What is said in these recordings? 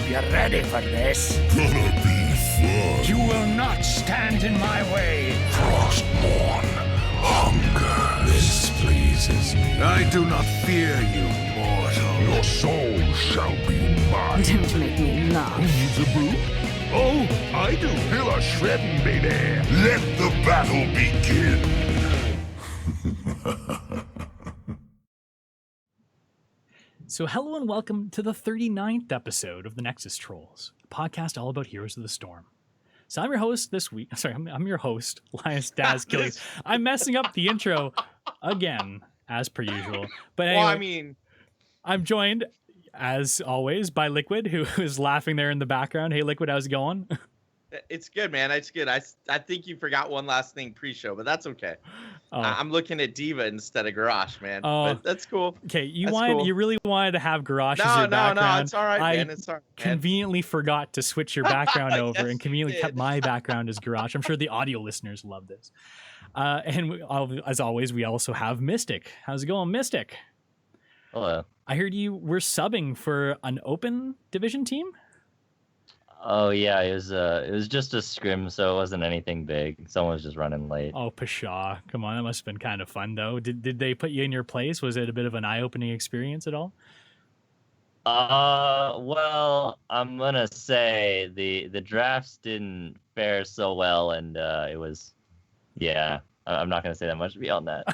you ready for this. Gonna be fun. You will not stand in my way. Frostmourne, hunger. This pleases me. I do not fear you, mortal. Your soul shall be mine. Don't make me laugh. Needs a brew? Oh, I do. Feel a shredding, baby. Let the battle begin. So hello and welcome to the 39th episode of the Nexus Trolls, a podcast all about Heroes of the Storm. So I'm your host this week. Sorry, I'm your host, Linus Daz Killing. I'm messing up the intro again, as per usual. But anyway, I'm joined, as always, by LiQuiuD, who is laughing there in the background. Hey, LiQuiuD, how's it going? It's good, man. It's good. I think you forgot one last thing pre-show, but that's okay. Oh. I'm looking at Diva instead of Garrosh, man. Oh. But that's cool. Okay, you really wanted to have Garrosh as your background. No, it's all right, man. It's all right, man. Conveniently forgot to switch your background over and conveniently kept my background as Garrosh. I'm sure the audio listeners love this. As always, we also have Mystic. How's it going, Mystic? Hello. I heard you were subbing for an open division team? Oh yeah, it was just a scrim, so it wasn't anything big. Someone was just running late. Oh, pshaw. Come on, that must have been kind of fun though. Did they put you in your place? Was it a bit of an eye-opening experience at all? Well, I'm gonna say the drafts didn't fare so well, and it was, yeah. I'm not gonna say that much beyond that.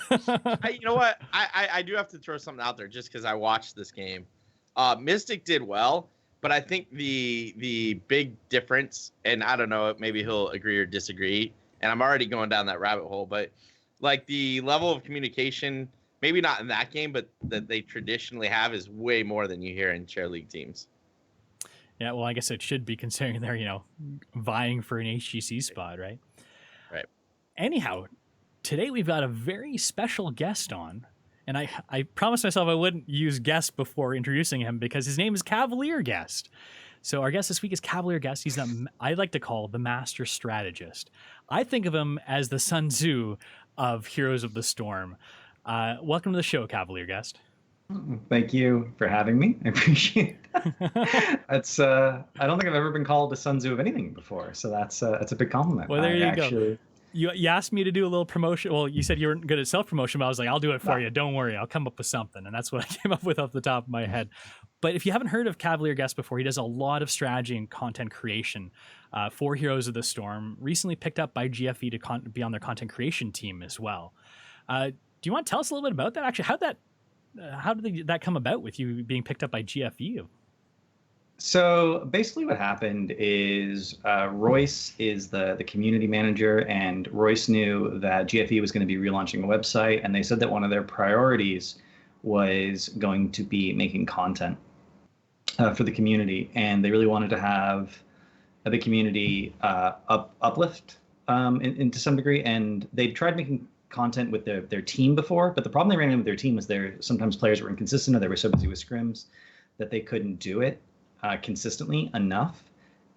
You know what? I do have to throw something out there just because I watched this game. Mystic did well. But I think the big difference, and I don't know, maybe he'll agree or disagree, and I'm already going down that rabbit hole, but like the level of communication, maybe not in that game, but that they traditionally have is way more than you hear in chair league teams. Yeah, well, I guess it should be considering they're, vying for an HGC spot, right? Right. Anyhow, today we've got a very special guest on. And I promised myself I wouldn't use guest before introducing him because his name is Cavalier Guest. So our guest this week is Cavalier Guest. He's I like to call the master strategist. I think of him as the Sun Tzu of Heroes of the Storm. Welcome to the show, Cavalier Guest. Thank you for having me. I appreciate that. I don't think I've ever been called the Sun Tzu of anything before, so that's a big compliment. Well, there you go. You asked me to do a little promotion. Well, you said you weren't good at self-promotion, but I was like, I'll do it for you. Don't worry. I'll come up with something. And that's what I came up with off the top of my head. But if you haven't heard of Cavalier Guest before, he does a lot of strategy and content creation for Heroes of the Storm. Recently picked up by GFE to be on their content creation team as well. Do you want to tell us a little bit about that? Actually, how did that come about with you being picked up by GFE? So basically what happened is Royce is the community manager, and Royce knew that GFE was going to be relaunching a website, and they said that one of their priorities was going to be making content for the community, and they really wanted to have the community uplift to some degree, and they tried making content with their team before, but the problem they ran into with their team was sometimes players were inconsistent or they were so busy with scrims that they couldn't do it consistently enough.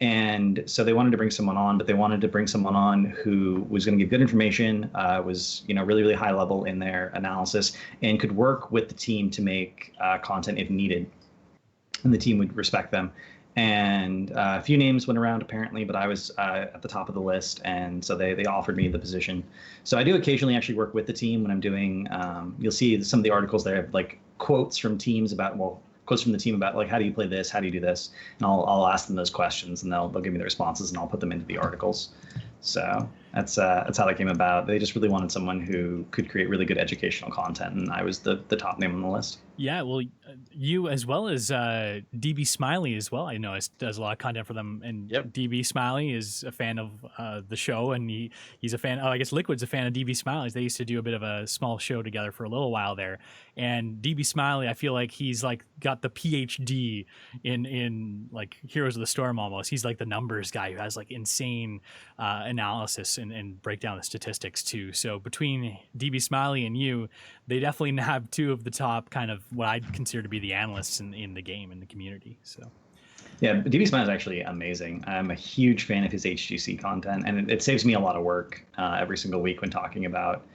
And so they wanted to bring someone on, but they wanted to bring someone on who was going to give good information, was really, really high level in their analysis, and could work with the team to make content if needed. And the team would respect them. And a few names went around apparently, but I was at the top of the list, and so they offered me the position. So I do occasionally actually work with the team when I'm doing. You'll see some of the articles there have like quotes from teams about quotes from the team about like, how do you play this, how do you do this, and I'll ask them those questions, and they'll give me the responses, and I'll put them into the articles. So that's how that came about. They just really wanted someone who could create really good educational content, and I was the top name on the list. Yeah, well, you as well as DB Smiley as well. I know does a lot of content for them, and yep. DB Smiley is a fan of the show, and he's a fan. I guess LiQuiuD's a fan of DB Smiley's. They used to do a bit of a small show together for a little while there, and DB Smiley, I feel like he's like got the PhD in like Heroes of the Storm almost. He's like the numbers guy who has like insane analysis and break down the statistics too. So between DB Smiley and you, they definitely have two of the top kind of what I'd consider to be the analysts in the game, in the community. So yeah, DB Smiley is actually amazing. I'm a huge fan of his HGC content, and it saves me a lot of work every single week when talking about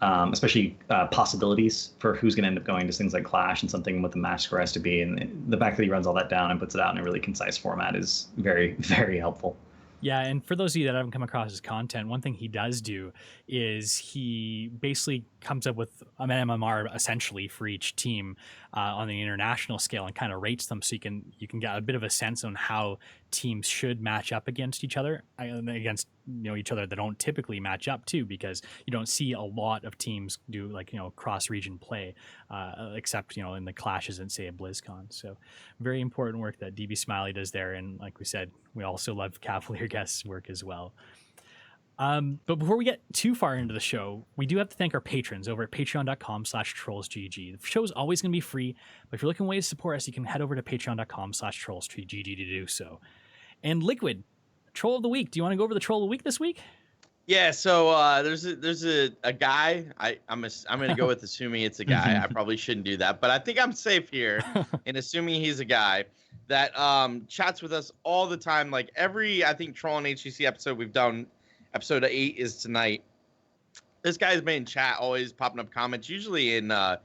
especially possibilities for who's going to end up going to things like Clash and something what the match score has to be. And the fact that he runs all that down and puts it out in a really concise format is very, very helpful. Yeah, and for those of you that haven't come across his content, one thing he does do is he basically comes up with an MMR essentially for each team on the international scale and kind of rates them, so you can get a bit of a sense on how teams should match up against each other, each other that don't typically match up too, because you don't see a lot of teams do cross region play, except in the clashes and say at BlizzCon. So very important work that DB Smiley does there, and like we said, we also love Cavalier Guest's work as well. But before we get too far into the show, we do have to thank our patrons over at patreon.com/trollsgg. The show is always going to be free, but if you're looking for ways to support us, you can head over to patreon.com/trollsgg to do so. And LiQuid, Troll of the Week. Do you want to go over the Troll of the Week this week? Yeah, so there's a guy. I'm going to go with assuming it's a guy. I probably shouldn't do that, but I think I'm safe here in assuming he's a guy that chats with us all the time. Like every, I think, Troll and HCC episode we've done, episode 8 is tonight. This guy's been in chat, always popping up comments, usually in the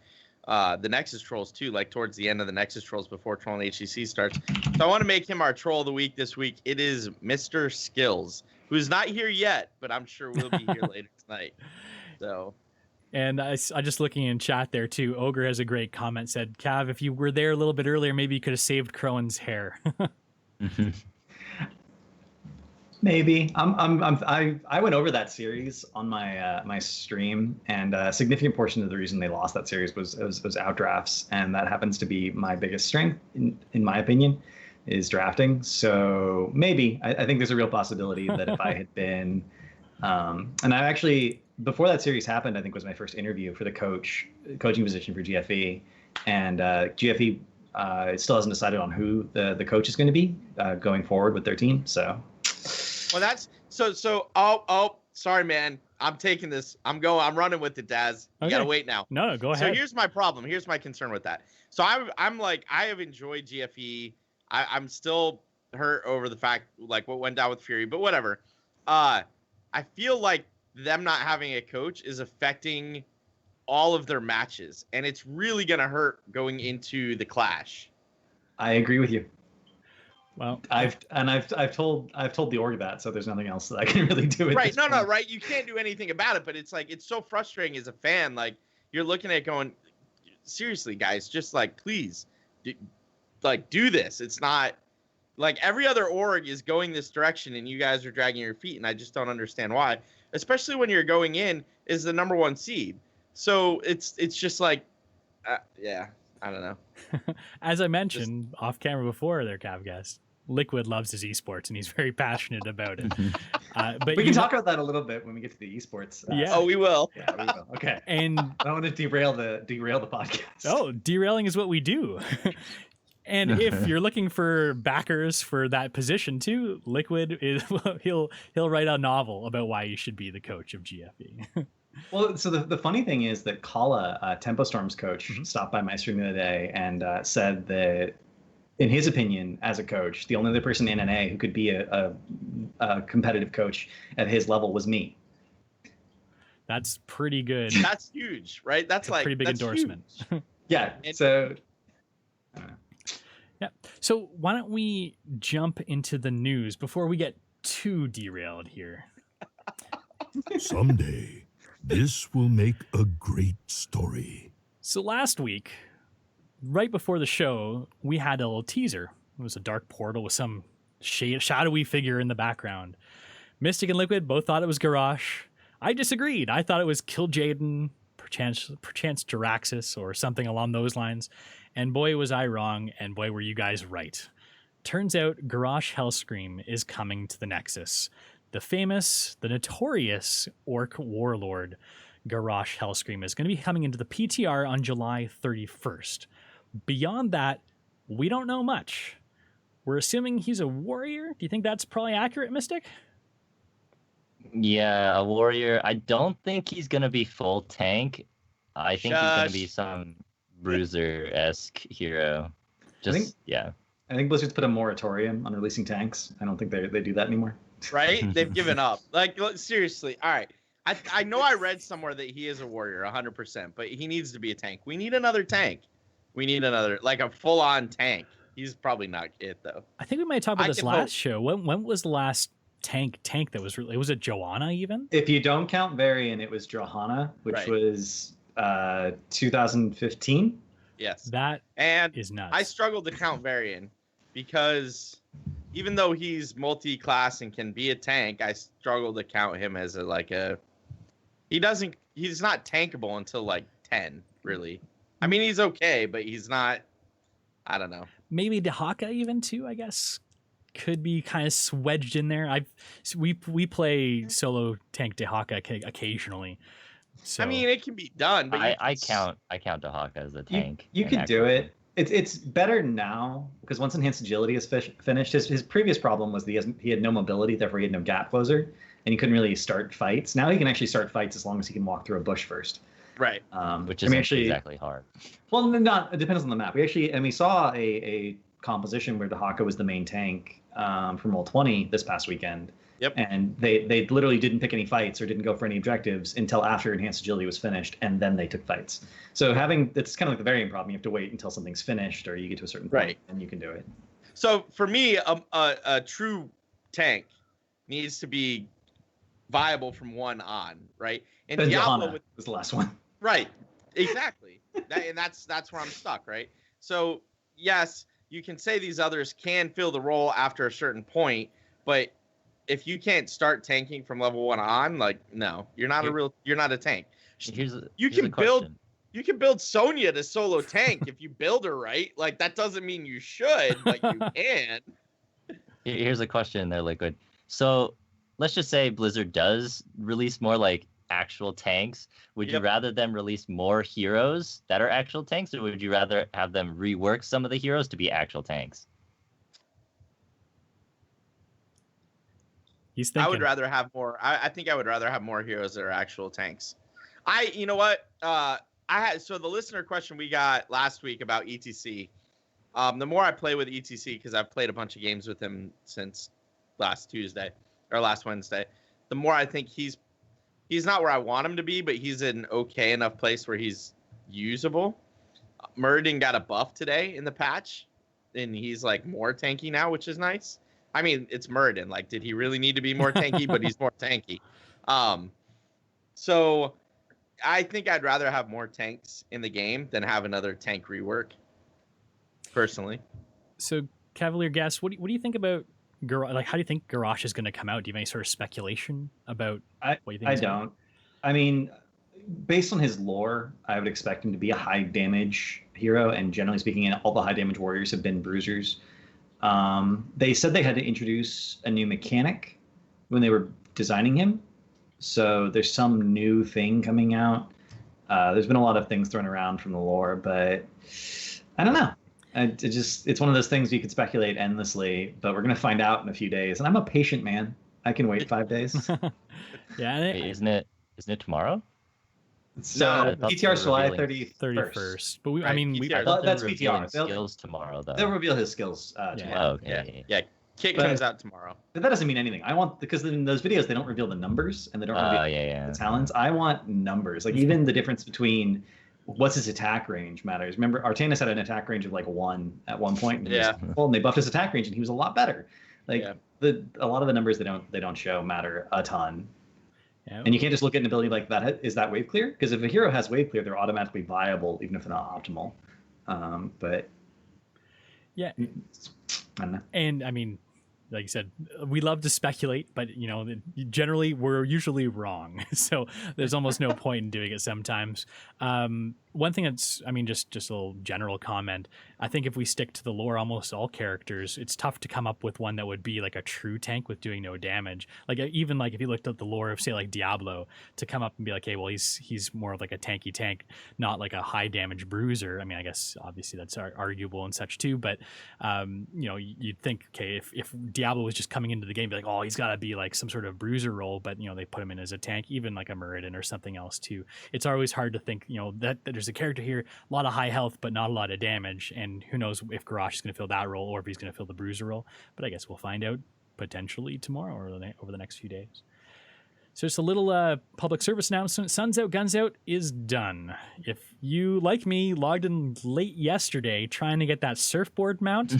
Nexus Trolls too, like towards the end of the Nexus Trolls before Troll and HCC starts. So I want to make him our Troll of the Week this week. It is Mr. Skills, who's not here yet, but I'm sure will be here later tonight. So, and I just looking in chat there too. Ogre has a great comment. Said, "Cav, if you were there a little bit earlier, maybe you could have saved Crowan's hair." Maybe I went over that series on my my stream, and a significant portion of the reason they lost that series was outdrafts, and that happens to be my biggest strength in my opinion, is drafting. So maybe I think there's a real possibility that if I had been, and I actually before that series happened, I think was my first interview for the coaching position for GFE, and GFE still hasn't decided on who the coach is going to be going forward with their team. So. Well, that's so. Oh, sorry, man. I'm taking this. I'm running with it, Daz. You gotta wait now. No, go ahead. So here's my problem. Here's my concern with that. So I'm like, I have enjoyed GFE. I'm still hurt over the fact like what went down with Fury, but whatever. I feel like them not having a coach is affecting all of their matches, and it's really gonna hurt going into the Clash. I agree with you. Well, I've told the org that, so there's nothing else that I can really do. Right? No, right. You can't do anything about it, but it's like it's so frustrating as a fan. Like you're looking at going, seriously, guys, just like please, do this. It's not like every other org is going this direction, and you guys are dragging your feet, and I just don't understand why. Especially when you're going in as the #1 seed. So it's just like, yeah. I don't know. As I mentioned off camera before there, Cavguest, LiQuiD loves his esports and he's very passionate about it. But we can talk about that a little bit when we get to the esports. Yeah. Oh, we will. Yeah, we will. Okay. And I don't want to derail the podcast. Oh, derailing is what we do. And if you're looking for backers for that position too, LiQuiD is he'll write a novel about why you should be the coach of GFE. Well, so the funny thing is that Kala, Tempo Storm's coach, stopped by my stream the other day and said that, in his opinion, as a coach, the only other person in NA who could be a competitive coach at his level was me. That's pretty good. That's huge, right? That's like pretty big endorsement. Yeah. So. Yeah. So why don't we jump into the news before we get too derailed here? Someday, this will make a great story. So last week, right before the show, we had a little teaser. It was a dark portal with some shadowy figure in the background. Mystic and LiQuiD both thought it was Garrosh. I disagreed. I thought it was Kil'jaeden, perchance Jiraxis, or something along those lines. And boy, was I wrong, and boy, were you guys right. Turns out Garrosh Hellscream is coming to the Nexus. The famous, the notorious Orc Warlord Garrosh Hellscream is going to be coming into the PTR on July 31st. Beyond that, we don't know much. We're assuming he's a warrior. Do you think that's probably accurate, Mystic? Yeah, a warrior. I don't think he's going to be full tank. I think he's going to be some bruiser-esque hero. I think Blizzard's put a moratorium on releasing tanks. I don't think they do that anymore. Right? They've given up. Like, seriously. All right. I know I read somewhere that he is a warrior 100%, but he needs to be a tank. We need another tank. We need another, like a full-on tank. He's probably not it though. I think we might talk about I this can last hope. show. When was the last tank that was really? Was it Joanna even? If you don't count Varian, it was Johanna, which Right. was 2015. Yes. That And is nuts. I struggled to count Varian because even though he's multi-class and can be a tank, I struggle to count him as he's not tankable until like 10, really. I mean, he's okay, but he's not, I don't know. Maybe Dehaka even too, I guess, could be kind of wedged in there. We play solo tank Dehaka occasionally. So I mean, it can be done, but I count Dehaka as a tank. You in could do actual- it. It's better now because once enhanced agility is finished, his previous problem was that he had no mobility, therefore he had no gap closer, and he couldn't really start fights. Now he can actually start fights as long as he can walk through a bush first. right. which I is mean, actually, exactly hard. well, not it depends on the map. We saw a composition where Dehaka was the main tank from Roll20 this past weekend. Yep. And they literally didn't pick any fights or didn't go for any objectives until after enhanced agility was finished, and then they took fights. So it's kind of like the variant problem. You have to wait until something's finished or you get to a certain point, Right. and you can do it. So for me, a true tank needs to be viable from 1 on, right? And Then Diablo Johanna was the last one. right, exactly. And that's where I'm stuck, right? So yes, you can say these others can fill the role after a certain point, but if you can't start tanking from level 1 on, like, no, you're not a tank. Here's a can build- question. You can build Sonya to solo tank if you build her right. Like, that doesn't mean you should, but you can. Here's a question there, LiQuiuD. So let's just say Blizzard does release more like actual tanks. Would you Yep. rather them release more heroes that are actual tanks, or would you rather have them rework some of the heroes to be actual tanks? he's thinking. I would rather have more. I think I would rather have more heroes that are actual tanks. You know what? So the listener question we got last week about ETC. The more I play with ETC, because I've played a bunch of games with him since last Wednesday, the more I think he's not where I want him to be, but he's in okay enough place where he's usable. Muradin got a buff today in the patch, and he's like more tanky now, which is nice. I mean, it's Muradin. Like, did he really need to be more tanky? But he's more tanky. So I think I'd rather have more tanks in the game than have another tank rework. Personally. So Cavalier Guest, what do you think about Garrosh? Like, how do you think Garrosh is going to come out? Do you have any sort of speculation about what you think? I he's gonna don't. I mean, based on his lore, I would expect him to be a high damage hero, and generally speaking, all the high damage warriors have been bruisers. They said they had to introduce a new mechanic when they were designing him, so there's some new thing coming out. There's been a lot of things thrown around from the lore, but I don't know. It's one of those things you could speculate endlessly, but we're gonna find out in a few days. And I'm a patient man. I can wait 5 days. Yeah, and Wait, isn't it No, tomorrow? So I thought PTR they were July revealing 31st. But I Right, mean, PTR. we, I thought they that's were PTR. revealing They'll- skills tomorrow, though. They'll reveal his skills tomorrow. Oh, okay. Yeah. Kit But- comes out tomorrow. But that doesn't mean anything. Because in those videos they don't reveal the numbers and they don't reveal Yeah. the talents. I want numbers. Like even the difference between what's his attack range matters. Remember, Artanis had an attack range of like 1 at one point. And he was Yeah. full, and they buffed his attack range and he was a lot better. Like Yeah. a lot of the numbers they don't show matter a ton. yeah, And you can't just look at an ability like that. Is that wave clear? Because if a hero has wave clear, they're automatically viable, even if they're not optimal. But yeah, I don't know. and I mean, like you said, we love to speculate, but generally we're usually wrong. So there's almost no point in doing it sometimes. One thing that's, I mean, just a little general comment. I think if we stick to the lore, almost all characters, it's tough to come up with one that would be like a true tank with doing no damage. Like even like if you looked at the lore of say like Diablo, to come up and be like, hey, well he's more of like a tanky tank, not like a high damage bruiser. I mean, I guess obviously that's arguable and such too, but you'd think, okay, if Diablo was just coming into the game, be like, oh, he's got to be like some sort of bruiser role, but they put him in as a tank, even like a Muradin or something else too. It's always hard to think, that there's a character here, a lot of high health, but not a lot of damage, and who knows if Garrosh is going to fill that role or if he's going to fill the bruiser role. But I guess we'll find out potentially tomorrow or over the next few days. So just a little public service announcement. Suns Out, Guns Out is done. If you, like me, logged in late yesterday trying to get that surfboard mount,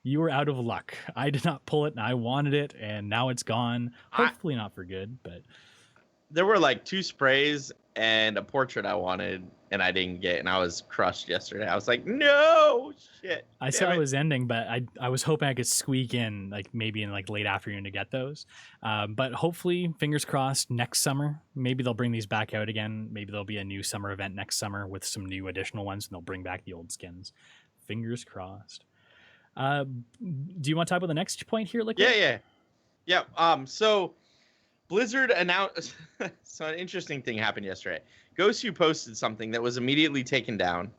you were out of luck. I did not pull it, and I wanted it, and now it's gone. Hopefully not for good, but... There were like 2 sprays and a portrait I wanted, and I didn't get, and I was crushed yesterday. I was like, no, shit. I saw it was ending, but I was hoping I could squeak in, like maybe in like late afternoon to get those. But hopefully, fingers crossed, next summer, maybe they'll bring these back out again. Maybe there'll be a new summer event next summer with some new additional ones, and they'll bring back the old skins. Fingers crossed. Do you want to talk about the next point here, LiQuid? Yeah. So Blizzard announced. So an interesting thing happened yesterday. Gosu posted something that was immediately taken down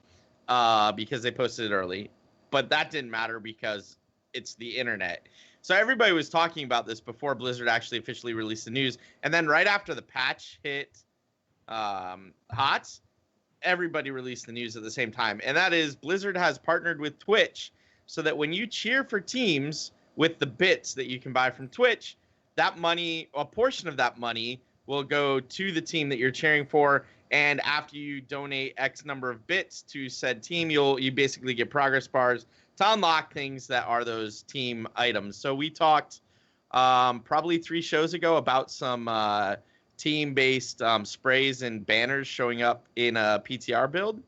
because they posted it early, but that didn't matter because it's the internet. So everybody was talking about this before Blizzard actually officially released the news, and then right after the patch hit HOTS, everybody released the news at the same time, and that is Blizzard has partnered with Twitch so that when you cheer for teams with the bits that you can buy from Twitch, that money, a portion of that money, will go to the team that you're cheering for. And after you donate X number of bits to said team, you basically get progress bars to unlock things that are those team items. So we talked probably 3 shows ago about some team-based sprays and banners showing up in a PTR build.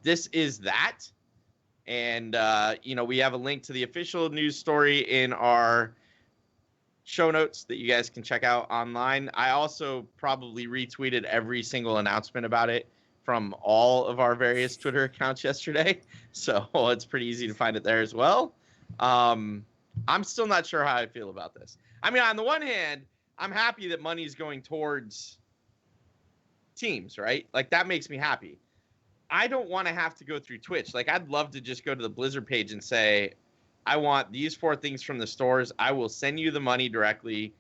This is that. And, we have a link to the official news story in our show notes that you guys can check out online. I also probably retweeted every single announcement about it from all of our various Twitter accounts yesterday. So it's pretty easy to find it there as well. I'm still not sure how I feel about this. I mean, on the one hand, I'm happy that money's going towards teams, right? Like, that makes me happy. I don't want to have to go through Twitch. Like, I'd love to just go to the Blizzard page and say, I want these 4 things from the stores. I will send you the money directly.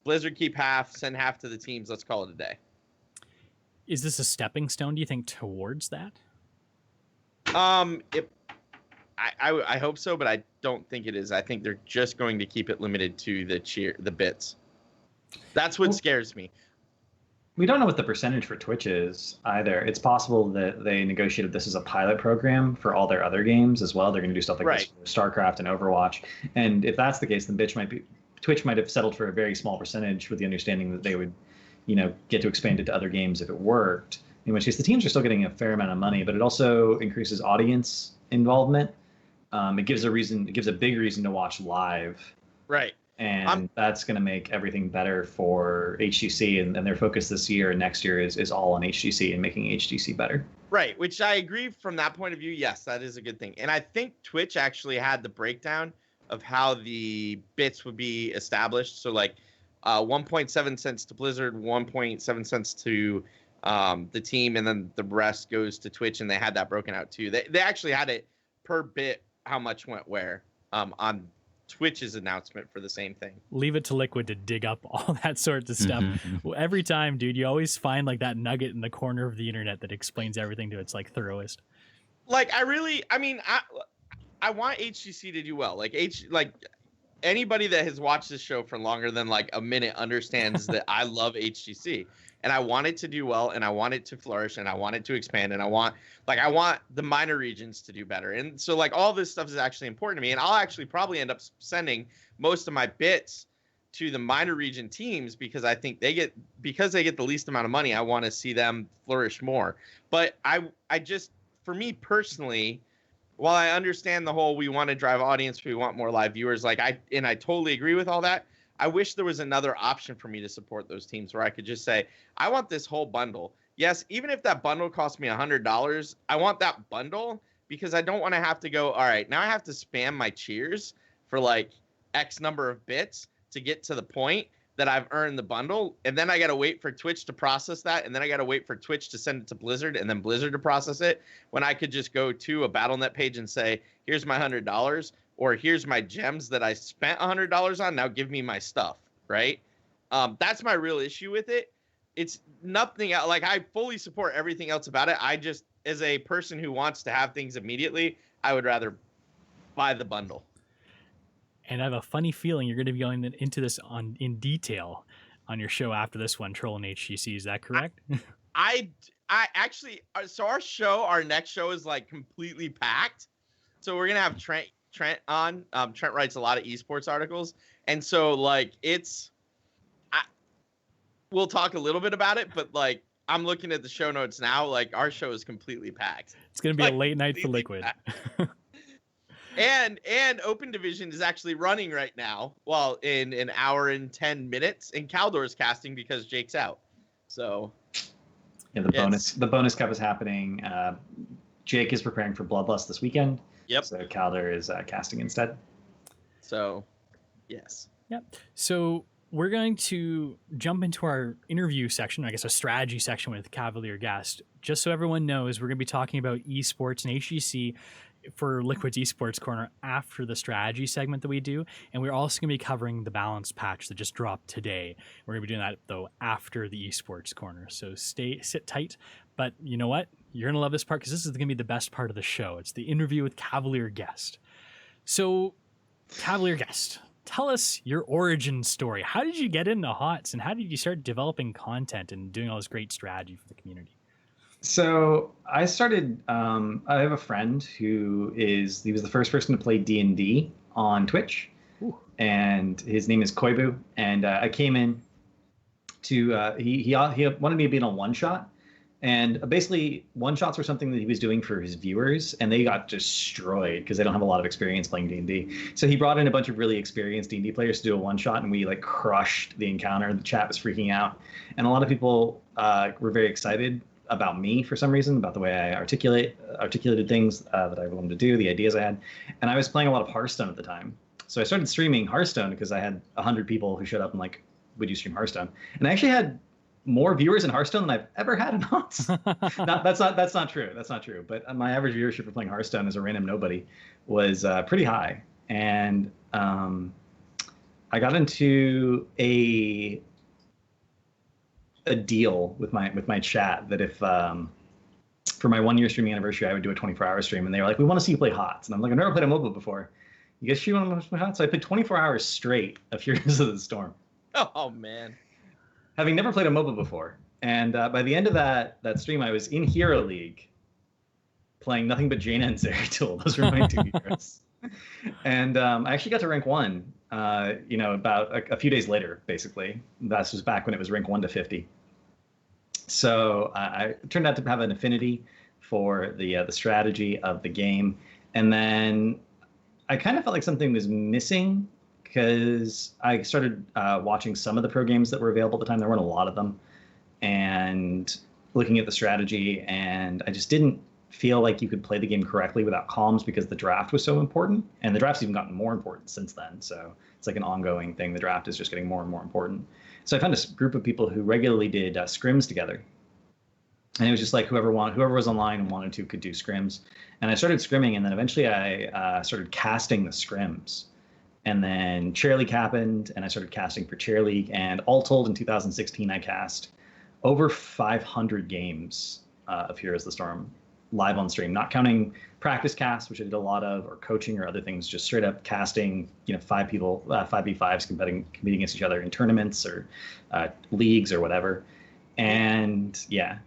Blizzard keep half, send half to the teams. Let's call it a day. Is this a stepping stone, do you think, towards that? I hope so, but I don't think it is. I think they're just going to keep it limited to the bits. That's what scares me. We don't know what the percentage for Twitch is either. It's possible that they negotiated this as a pilot program for all their other games as well. They're going to do stuff like this for StarCraft and Overwatch. And if that's the case, then Twitch might have settled for a very small percentage with the understanding that they would, get to expand it to other games if it worked. In which case, the teams are still getting a fair amount of money, but it also increases audience involvement. It gives a big reason to watch live. Right. And that's going to make everything better for HGC, and their focus this year and next year is all on HGC and making HGC better. Right, which I agree from that point of view. Yes, that is a good thing. And I think Twitch actually had the breakdown of how the bits would be established. So like 1.7 cents to Blizzard, 1.7 cents to the team, and then the rest goes to Twitch, and they had that broken out too. They actually had it per bit how much went where on Twitch's announcement for the same thing. Leave it to LiQuiD to dig up all that sorts of stuff. Well, every time, dude, you always find like that nugget in the corner of the internet that explains everything to its like thoroughest. Like I want HGC to do well. Like anybody that has watched this show for longer than like a minute understands that I love HGC. And I want it to do well, and I want it to flourish, and I want it to expand, and I want the minor regions to do better. And so like all this stuff is actually important to me, and I'll actually probably end up sending most of my bits to the minor region teams because I think they get the least amount of money. I want to see them flourish more. But I just, for me personally, while I understand the whole we want to drive audience, we want more live viewers, I totally agree with all that. I wish there was another option for me to support those teams where I could just say, I want this whole bundle. Yes, even if that bundle costs me $100, I want that bundle because I don't want to have to go, all right, now I have to spam my cheers for like X number of bits to get to the point that I've earned the bundle. And then I got to wait for Twitch to process that. And then I got to wait for Twitch to send it to Blizzard and then Blizzard to process it, when I could just go to a Battle.net page and say, here's my $100. Or here's my gems that I spent $100 on. Now give me my stuff, right? That's my real issue with it. It's nothing like I fully support everything else about it. I just, as a person who wants to have things immediately, I would rather buy the bundle. And I have a funny feeling you're going to be going into this in detail. on your show after this one, Troll and HGC. Is that correct? I actually, so our next show is like completely packed. So we're gonna have Trent on. Trent writes a lot of esports articles, and so like we'll talk a little bit about it, but like I'm looking at the show notes now. Like our show is completely packed. It's gonna be like, a late night for LiQuid. And Open Division is actually running right now. Well, in an hour and 10 minutes, and Caldor's casting because Jake's out. So yeah, the bonus cup is happening. Jake is preparing for Bloodlust this weekend. Yep. So Caldor is casting instead. So, yes. Yep. So we're going to jump into our interview section, I guess a strategy section with Cavalier Guest. Just so everyone knows, we're going to be talking about esports and HGC for LiQuid's esports corner after the strategy segment that we do, and we're also going to be covering the balance patch that just dropped today. We're going to be doing that though after the esports corner, so sit tight. But you know what, you're going to love this part because this is going to be the best part of the show. It's the interview with Cavalier Guest. So Cavalier Guest, tell us your origin story. How did you get into HOTS, and how did you start developing content and doing all this great strategy for the community? So I started. I have a friend who was the first person to play D&D on Twitch. Ooh. And his name is Koibu. And I came in to he wanted me to be in a one shot, and basically one shots were something that he was doing for his viewers, and they got destroyed because they don't have a lot of experience playing D&D. So he brought in a bunch of really experienced D&D players to do a one shot, and we like crushed the encounter. The chat was freaking out, and a lot of people were very excited about me for some reason, about the way I articulated things that I wanted to do, the ideas I had. And I was playing a lot of Hearthstone at the time. So I started streaming Hearthstone because I had 100 people who showed up and like, would you stream Hearthstone? And I actually had more viewers in Hearthstone than I've ever had in HOTS. That's not true. That's not true. But my average viewership for playing Hearthstone as a random nobody was pretty high. And I got into a deal with my chat that if for my 1 year streaming anniversary I would do a 24-hour stream, and they were like, we want to see you play HOTS, and I'm like, I've never played a MOBA before. You guys sure you want to play HOTS? So I played 24 hours straight of Heroes of the Storm. Oh man, having never played a MOBA before. And by the end of that stream, I was in Hero League playing nothing but Jaina and Zeratul. Those were my two heroes. And I actually got to rank 1 about a few days later, basically. That was back when it was rank 1 to 50. So I turned out to have an affinity for the strategy of the game. And then I kind of felt like something was missing because I started watching some of the pro games that were available at the time. There weren't a lot of them. And looking at the strategy, and I just didn't feel like you could play the game correctly without comms because the draft was so important, and the draft's even gotten more important since then. So it's like an ongoing thing. The draft is just getting more and more important. So I found a group of people who regularly did scrims together, and it was just like whoever was online and wanted to could do scrims. And I started scrimming, and then eventually I started casting the scrims. And then Chair League happened, and I started casting for Chair League. And all told, in 2016, I cast over 500 games of Heroes of the Storm live on stream, not counting practice casts, which I did a lot of, or coaching or other things, just straight up casting, 5 people, 5v5s competing against each other in tournaments or leagues or whatever. And yeah.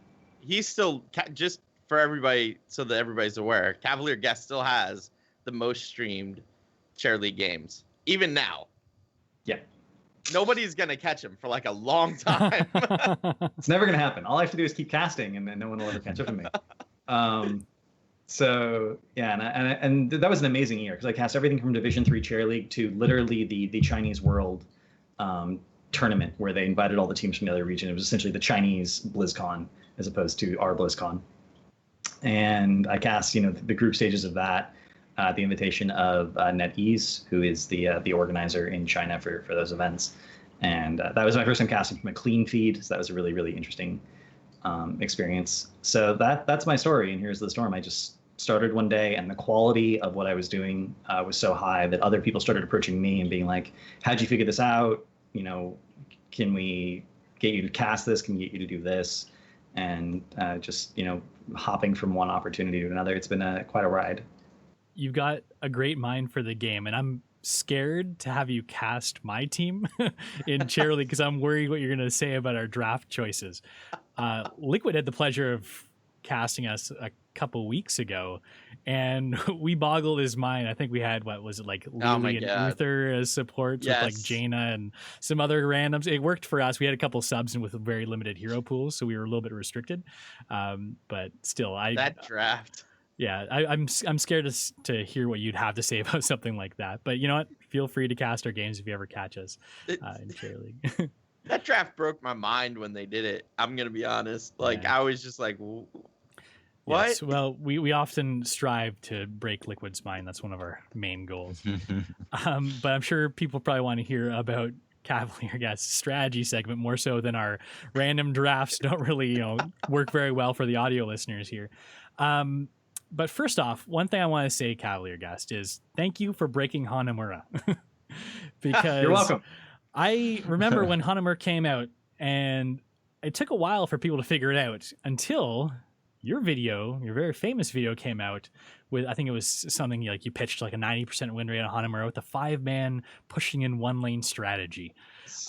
He's still, just for everybody, so that everybody's aware, Cavalier Guest still has the most streamed Chair League games, even now. Yeah. Nobody's going to catch him for like a long time. It's never going to happen. All I have to do is keep casting, and then no one will ever catch up to me. So yeah, and that was an amazing year because I cast everything from Division 3 Chair League to literally the Chinese World tournament where they invited all the teams from the other region. It was essentially the Chinese BlizzCon as opposed to our BlizzCon. And I cast, the group stages of that, the invitation of NetEase, who is the organizer in China for those events. And that was my first time casting from a clean feed. So that was a really, really interesting experience. So that's my story. And Here's the Storm. I just started one day, and the quality of what I was doing was so high that other people started approaching me and being like, how'd you figure this out? Can we get you to cast this? Can we get you to do this? And just hopping from one opportunity to another. It's been quite a ride. You've got a great mind for the game, and I'm scared to have you cast my team in chair league because I'm worried what you're going to say about our draft choices. LiQuiuD had the pleasure of casting us a couple weeks ago, and we boggled his mind. I think we had, what was it, like Lily and Uther as supports with like Jaina and some other randoms. It worked for us. We had a couple subs and with very limited hero pools, so we were a little bit restricted. But still, that draft. Yeah, I'm scared to hear what you'd have to say about something like that. But you know what? Feel free to cast our games if you ever catch us in chair league. That draft broke my mind when they did it. I'm gonna be honest. Like I was just like, what? Yes, well, we often strive to break LiQuiuD's mind. That's one of our main goals. But I'm sure people probably want to hear about Cavalier Guest strategy segment more so than our random drafts. Don't really work very well for the audio listeners here. But first off, one thing I want to say, Cavalier Guest, is thank you for breaking Hanamura. Because you're welcome. I remember when Hanamura came out, and it took a while for people to figure it out until your very famous video came out with, I think it was something like you pitched like a 90% win rate on Hanamura with a 5-man pushing in 1-lane strategy.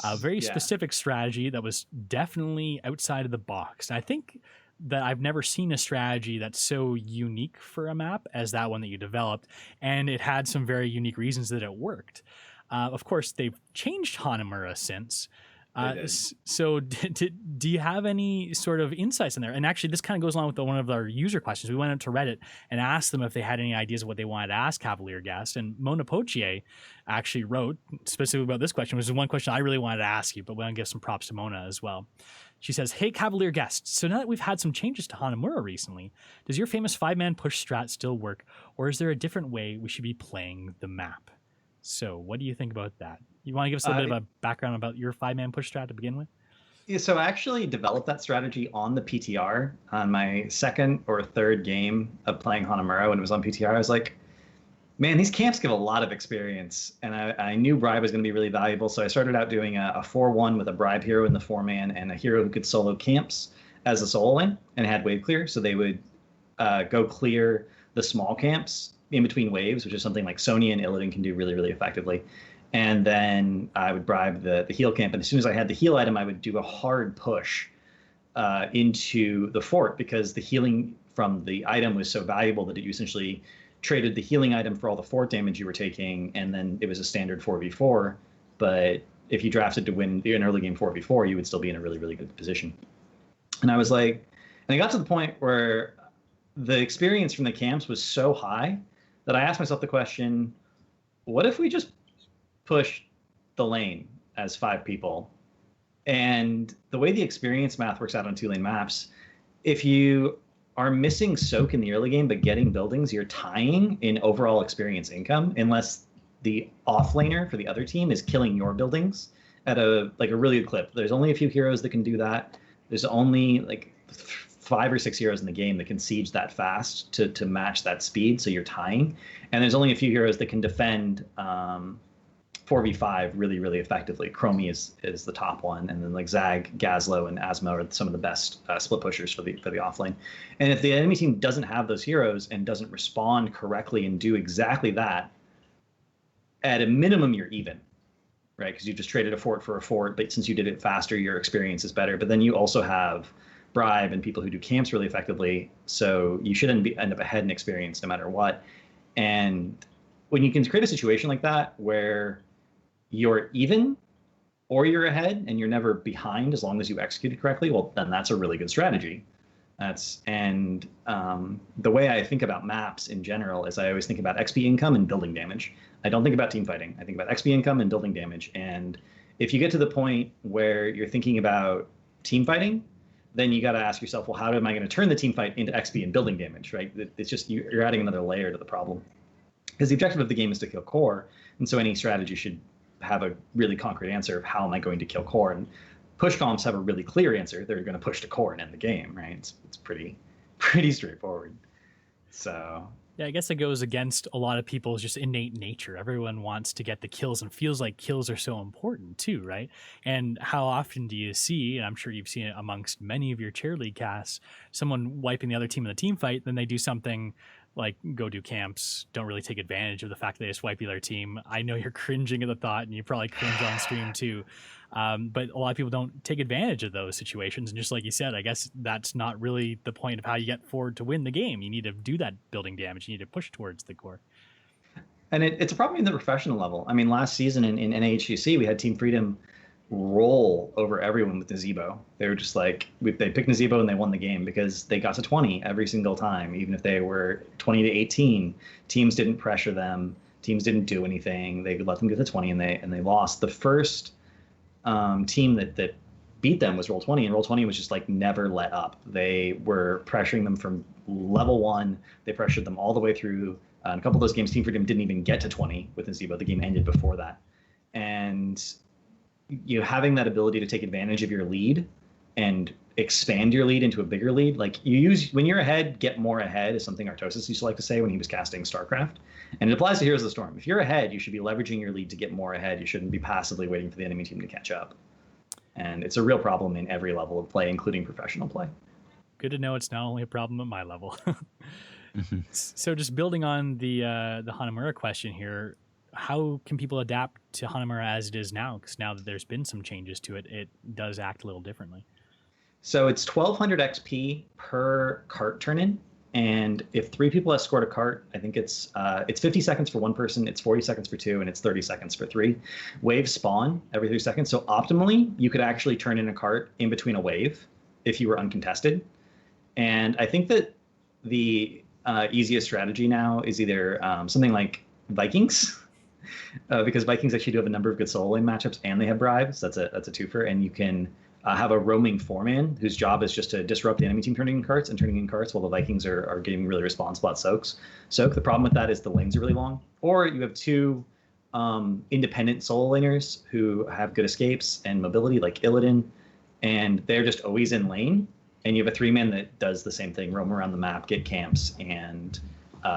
A very specific strategy that was definitely outside of the box. I think that I've never seen a strategy that's so unique for a map as that one that you developed, and it had some very unique reasons that it worked. Of course, they've changed Hanamura since. So do you have any sort of insights in there? And actually, this kind of goes along with one of our user questions. We went out to Reddit and asked them if they had any ideas of what they wanted to ask Cavalier Guest. And Mona Potier actually wrote specifically about this question, which is one question I really wanted to ask you, but we want to give some props to Mona as well. She says, hey, Cavalier Guest, so now that we've had some changes to Hanamura recently, does your famous 5-man push strat still work, or is there a different way we should be playing the map? So what do you think about that? You want to give us a little bit of a background about your 5-man push strat to begin with? Yeah, so I actually developed that strategy on the PTR on my second or third game of playing Hanamura. When it was on PTR, I was like, man, these camps give a lot of experience. And I knew Bribe was going to be really valuable. So I started out doing a 4-1 with a Bribe hero in the 4-man and a hero who could solo camps as a solo lane and had wave clear. So they would go clear the small camps in between waves, which is something like Sonya and Illidan can do really, really effectively. And then I would bribe the heal camp. And as soon as I had the heal item, I would do a hard push into the fort, because the healing from the item was so valuable that you essentially traded the healing item for all the fort damage you were taking. And then it was a standard 4v4. But if you drafted to win an early game 4v4, you would still be in a really, really good position. And I was like, and I got to the point where the experience from the camps was so high that I asked myself the question, what if we just push the lane as 5 people? And the way the experience math works out on 2-lane maps, if you are missing soak in the early game but getting buildings, you're tying in overall experience income, unless the offlaner for the other team is killing your buildings at a really good clip. There's only a few heroes that can do that. There's only like 5 or 6 heroes in the game that can siege that fast to match that speed, so you're tying. And there's only a few heroes that can defend 4v5 really, really effectively. Chromie is the top one, and then like Zag, Gazlo, and Asmo are some of the best split pushers for the offlane. And if the enemy team doesn't have those heroes and doesn't respond correctly and do exactly that, at a minimum you're even, right? Because you just traded a fort for a fort, but since you did it faster, your experience is better. But then you also have Bribe and people who do camps really effectively, so you shouldn't end up ahead in experience no matter what. And when you can create a situation like that where you're even or you're ahead and you're never behind as long as you executed correctly, well, then that's a really good strategy. The way I think about maps in general is I always think about XP income and building damage. I don't think about team fighting. I think about XP income and building damage. And if you get to the point where you're thinking about team fighting, then you got to ask yourself, well, how am I going to turn the team fight into XP and building damage, right? It's just you're adding another layer to the problem. Because the objective of the game is to kill core, and so any strategy should have a really concrete answer of how am I going to kill core. And push comps have a really clear answer. They're going to push to core and end the game, right? It's pretty straightforward. So Yeah, I guess it goes against a lot of people's just innate nature. Everyone wants to get the kills and feels like kills are so important too, right? And how often do you see, and I'm sure you've seen it amongst many of your cheer league casts, someone wiping the other team in the team fight, then they do something like go do camps, don't really take advantage of the fact that they just wipe the other team. I know you're cringing at the thought, and you probably cringe on stream too. But a lot of people don't take advantage of those situations. And just like you said, I guess that's not really the point of how you get forward to win the game. You need to do that building damage. You need to push towards the core. And it's a problem in the professional level. I mean, last season in NAHUC, we had Team Freedom roll over everyone with Nazebo. They were just like, they picked Nazebo and they won the game because they got to 20 every single time. Even if they were 20 to 18, teams didn't pressure them. Teams didn't do anything. They let them get to 20 and they lost. The first team that beat them was Roll20, and Roll20 was just like never let up. They were pressuring them from level 1. They pressured them all the way through. In a couple of those games, Team Freedom didn't even get to 20 with Nazebo. The game ended before that. And having that ability to take advantage of your lead and expand your lead into a bigger lead, like when you're ahead, get more ahead, is something Artosis used to like to say when he was casting StarCraft. And it applies to Heroes of the Storm. If you're ahead, you should be leveraging your lead to get more ahead. You shouldn't be passively waiting for the enemy team to catch up. And it's a real problem in every level of play, including professional play. Good to know it's not only a problem at my level. So just building on the Hanamura question here, how can people adapt to Hanamura as it is now? Because now that there's been some changes to it, it does act a little differently. So it's 1,200 XP per cart turn-in. And if 3 people have scored a cart, I think it's 50 seconds for 1 person, it's 40 seconds for 2, and it's 30 seconds for 3. Waves spawn every 3 seconds. So optimally, you could actually turn in a cart in between a wave if you were uncontested. And I think that the easiest strategy now is either something like Vikings, because Vikings actually do have a number of good solo lane matchups, and they have bribes. That's a twofer, and you can have a roaming 4-man whose job is just to disrupt the enemy team turning in carts while the Vikings are getting really responsible at soak. The problem with that is the lanes are really long. Or you have 2 independent solo laners who have good escapes and mobility, like Illidan, and they're just always in lane. And you have a 3-man that does the same thing, roam around the map, get camps, and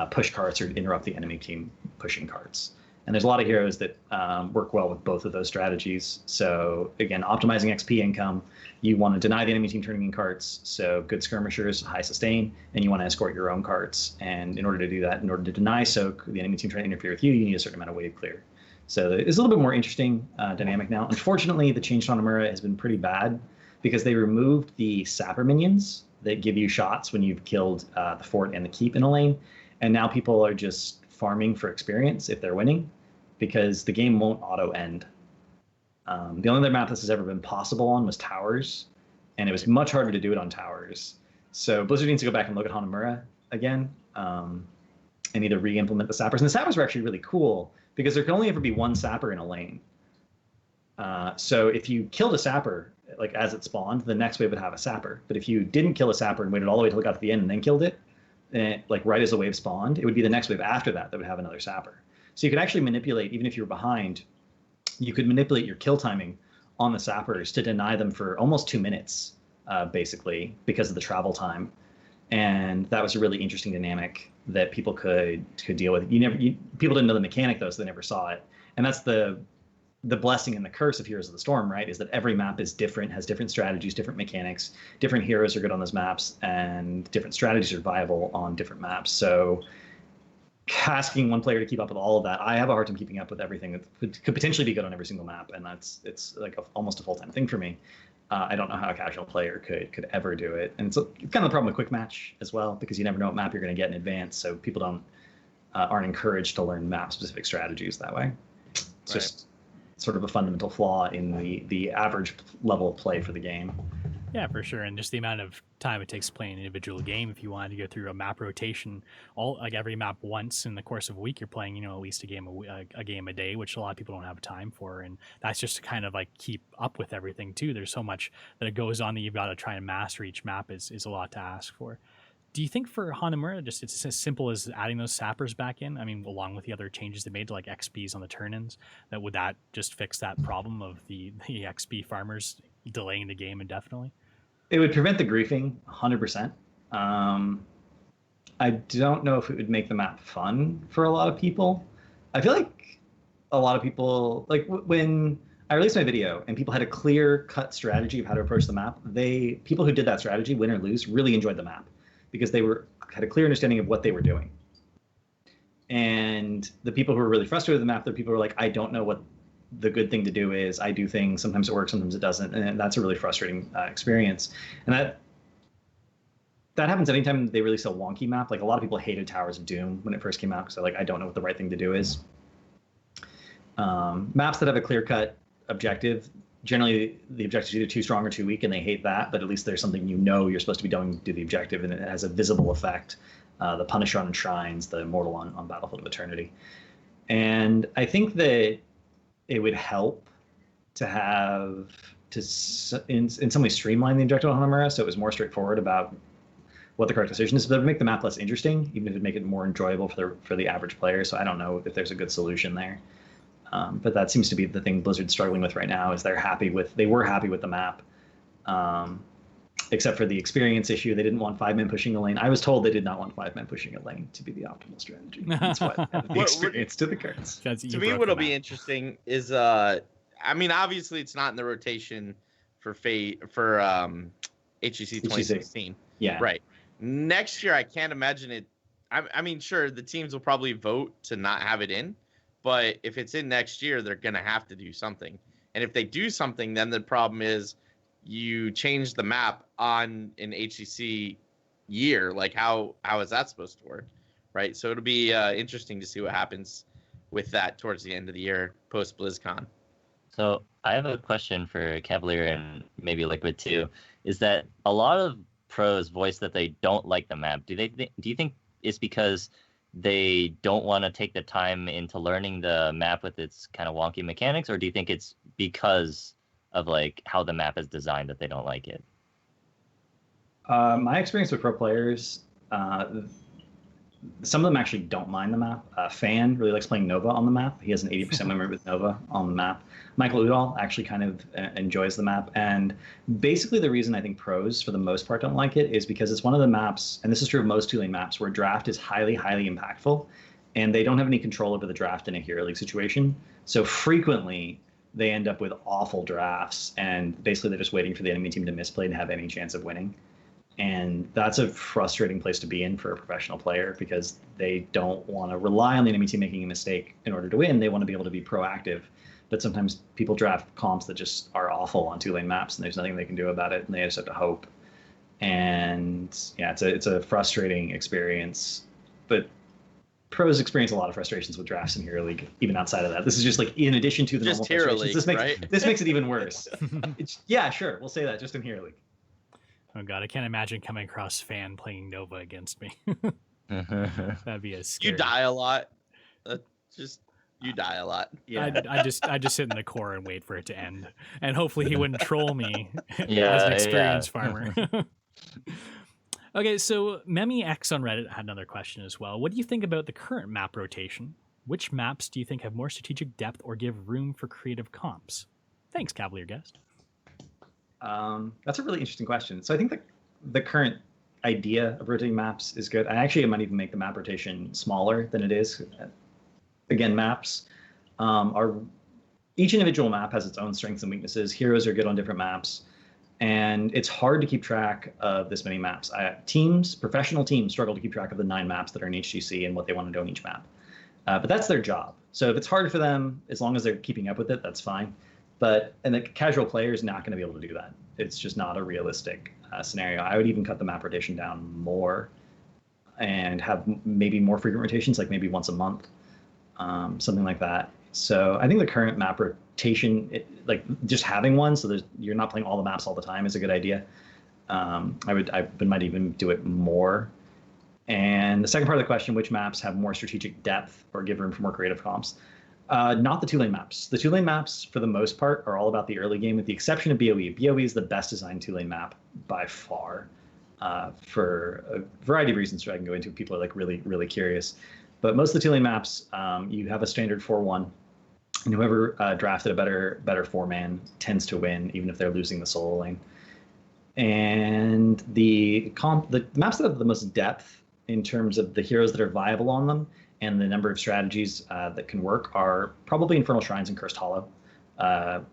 push carts or interrupt the enemy team pushing carts. And there's a lot of heroes that work well with both of those strategies. So again, optimizing XP income, you want to deny the enemy team turning in carts, so good skirmishers, high sustain, and you want to escort your own carts. And in order to do that, in order to deny soak, the enemy team trying to interfere with you, you need a certain amount of wave clear. So it's a little bit more interesting dynamic now. Unfortunately, the change to Hanamura has been pretty bad because they removed the sapper minions that give you shots when you've killed the fort and the keep in a lane. And now people are just farming for experience if they're winning, because the game won't auto end. The only other map this has ever been possible on was towers, and it was much harder to do it on towers. So Blizzard needs to go back and look at Hanamura again, and either re-implement the sappers. And the sappers were actually really cool because there can only ever be 1 sapper in a lane. So if you killed a sapper, like as it spawned, the next wave would have a sapper. But if you didn't kill a sapper and waited all the way till it got to the end and then killed it, like right as the wave spawned, it would be the next wave after that would have another sapper. So you could actually manipulate, even if you were behind, you could manipulate your kill timing on the sappers to deny them for almost 2 minutes, basically, because of the travel time. And that was a really interesting dynamic that people could deal with. People didn't know the mechanic though, so they never saw it. And that's the blessing and the curse of Heroes of the Storm, right? Is that every map is different, has different strategies, different mechanics. Different heroes are good on those maps, and different strategies are viable on different maps. So asking one player to keep up with all of that, I have a hard time keeping up with everything that could potentially be good on every single map, and it's like almost a full-time thing for me. I don't know how a casual player could ever do it, and it's kind of the problem with quick match as well, because you never know what map you're going to get in advance, so people aren't encouraged to learn map-specific strategies that way. It's just sort of a fundamental flaw in the average level of play for the game. Yeah, for sure. And just the amount of time it takes to play an individual game. If you wanted to go through a map rotation, every map once in the course of a week, you're playing, at least a game a day, which a lot of people don't have time for. And that's just to kind of like keep up with everything too. There's so much that it goes on that you've got to try and master each map is a lot to ask for. Do you think for Hanamura, just it's as simple as adding those sappers back in? I mean, along with the other changes they made to like XPs on the turn-ins, would that just fix that problem of the XP farmers delaying the game indefinitely? It would prevent the griefing 100%. I don't know if it would make the map fun for a lot of people. I feel like a lot of people, like when I released my video and people had a clear-cut strategy of how to approach the map, people who did that strategy, win or lose, really enjoyed the map because they had a clear understanding of what they were doing. And the people who were really frustrated with the map, the people who were like, I don't know what the good thing to do is. I do things, sometimes it works, sometimes it doesn't, and that's a really frustrating experience. And that happens anytime they release a wonky map. Like a lot of people hated Towers of Doom when it first came out because they're like, I don't know what the right thing to do is. Maps that have a clear-cut objective, generally the objective is either too strong or too weak, and they hate that, but at least there's something you're supposed to be doing to do the objective, and it has a visible effect. The Punisher on Enshrines, the Immortal on Battlefield of Eternity. And I think that it would help to have in some way streamline the objective on Hanamura so it was more straightforward about what the correct decision is. But it would make the map less interesting, even if it would make it more enjoyable for the average player. So I don't know if there's a good solution there. But that seems to be the thing Blizzard's struggling with right now is they were happy with the map. Except for the experience issue. They didn't want 5 men pushing a lane. I was told they did not want 5 men pushing a lane to be the optimal strategy. That's what the experience to the cards. To me, what'll be interesting is, I mean, obviously it's not in the rotation for HGC 2016. Yeah. Right. Next year, I can't imagine it. I mean, sure, the teams will probably vote to not have it in, but if it's in next year, they're going to have to do something. And if they do something, then the problem is, you change the map on an HCC year. Like how is that supposed to work, right? So it'll be interesting to see what happens with that towards the end of the year post BlizzCon. So I have a question for Cavalier and maybe LiQuid too. Is that a lot of pros voice that they don't like the map? Do you think it's because they don't want to take the time into learning the map with its kind of wonky mechanics, or do you think it's because of like how the map is designed that they don't like it? My experience with pro players, some of them actually don't mind the map. Fan really likes playing Nova on the map. He has an 80% win rate with Nova on the map. Michael Udall actually kind of enjoys the map. And basically the reason I think pros, for the most part, don't like it is because it's one of the maps, and this is true of most 2-lane maps, where draft is highly, highly impactful, and they don't have any control over the draft in a Hero League situation. So frequently, they end up with awful drafts, and basically they're just waiting for the enemy team to misplay and have any chance of winning. And that's a frustrating place to be in for a professional player because they don't want to rely on the enemy team making a mistake in order to win. They want to be able to be proactive. But sometimes people draft comps that just are awful on 2-lane maps, and there's nothing they can do about it, and they just have to hope. And yeah, it's a frustrating experience. But pros experience a lot of frustrations with drafts in Hero League, even outside of that. This is just like in addition to the just normal Hero frustrations. League, This makes it even worse. Yeah, sure, we'll say that just in Hero League. Oh god, I can't imagine coming across Fan playing Nova against me. That'd be a scary. You die a lot. You die a lot. Yeah, I just sit in the core and wait for it to end, and hopefully he wouldn't troll me Yeah, as an experienced yeah. farmer. Okay, so Memi X on Reddit had another question as well. What do you think about the current map rotation? Which maps do you think have more strategic depth or give room for creative comps? Thanks, Cavalier Guest. That's a really interesting question. So I think the current idea of rotating maps is good. I actually might even make the map rotation smaller than it is. Again, maps each individual map has its own strengths and weaknesses. Heroes are good on different maps, and it's hard to keep track of this many maps. Professional teams struggle to keep track of the 9 maps that are in HGC and what they want to do on each map. But that's their job. So if it's hard for them, as long as they're keeping up with it, that's fine. And the casual player is not going to be able to do that. It's just not a realistic scenario. I would even cut the map rotation down more and have maybe more frequent rotations, like maybe once a month, something like that. So I think the current map rotation, like just having one, so you're not playing all the maps all the time, is a good idea. I might even do it more. And the second part of the question, which maps have more strategic depth or give room for more creative comps? Not the 2-lane maps. The 2-lane maps, for the most part, are all about the early game, with the exception of BOE. BOE is the best designed 2-lane map by far, for a variety of reasons that I can go into. People are like really, really curious. But most of the 2-lane maps, you have a standard 4-1, and whoever drafted a better 4-man tends to win, even if they're losing the solo lane. And the maps that have the most depth in terms of the heroes that are viable on them and the number of strategies that can work are probably Infernal Shrines and Cursed Hollow,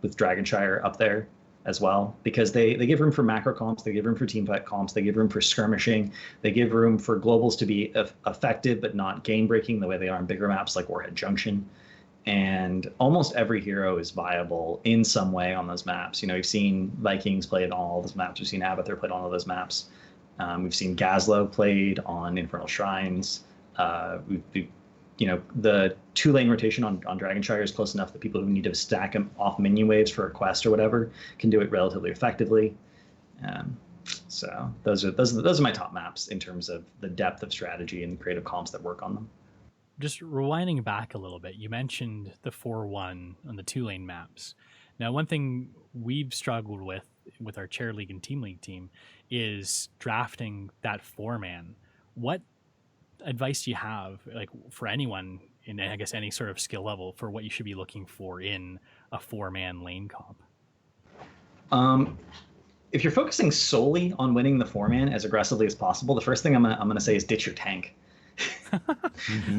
with Dragonshire up there as well, because they give room for macro comps, they give room for team fight comps, they give room for skirmishing, they give room for globals to be effective but not game breaking the way they are on bigger maps like Warhead Junction. And almost every hero is viable in some way on those maps. You know, we've seen Vikings played on all those maps. We've seen Abathur played on all those maps. We've seen Gazlo played on Infernal Shrines. You know, the 2-lane rotation on Dragonshire is close enough that people who need to stack them off minion waves for a quest or whatever can do it relatively effectively. So those are my top maps in terms of the depth of strategy and creative comps that work on them. Just rewinding back a little bit, you mentioned the 4-1 on the 2-lane maps. Now, one thing we've struggled with our chair league and team league team is drafting that 4-man. What advice do you have, like, for anyone in, I guess, any sort of skill level, for what you should be looking for in a 4-man lane comp? If you're focusing solely on winning the 4-man as aggressively as possible, the first thing I'm gonna say is ditch your tank.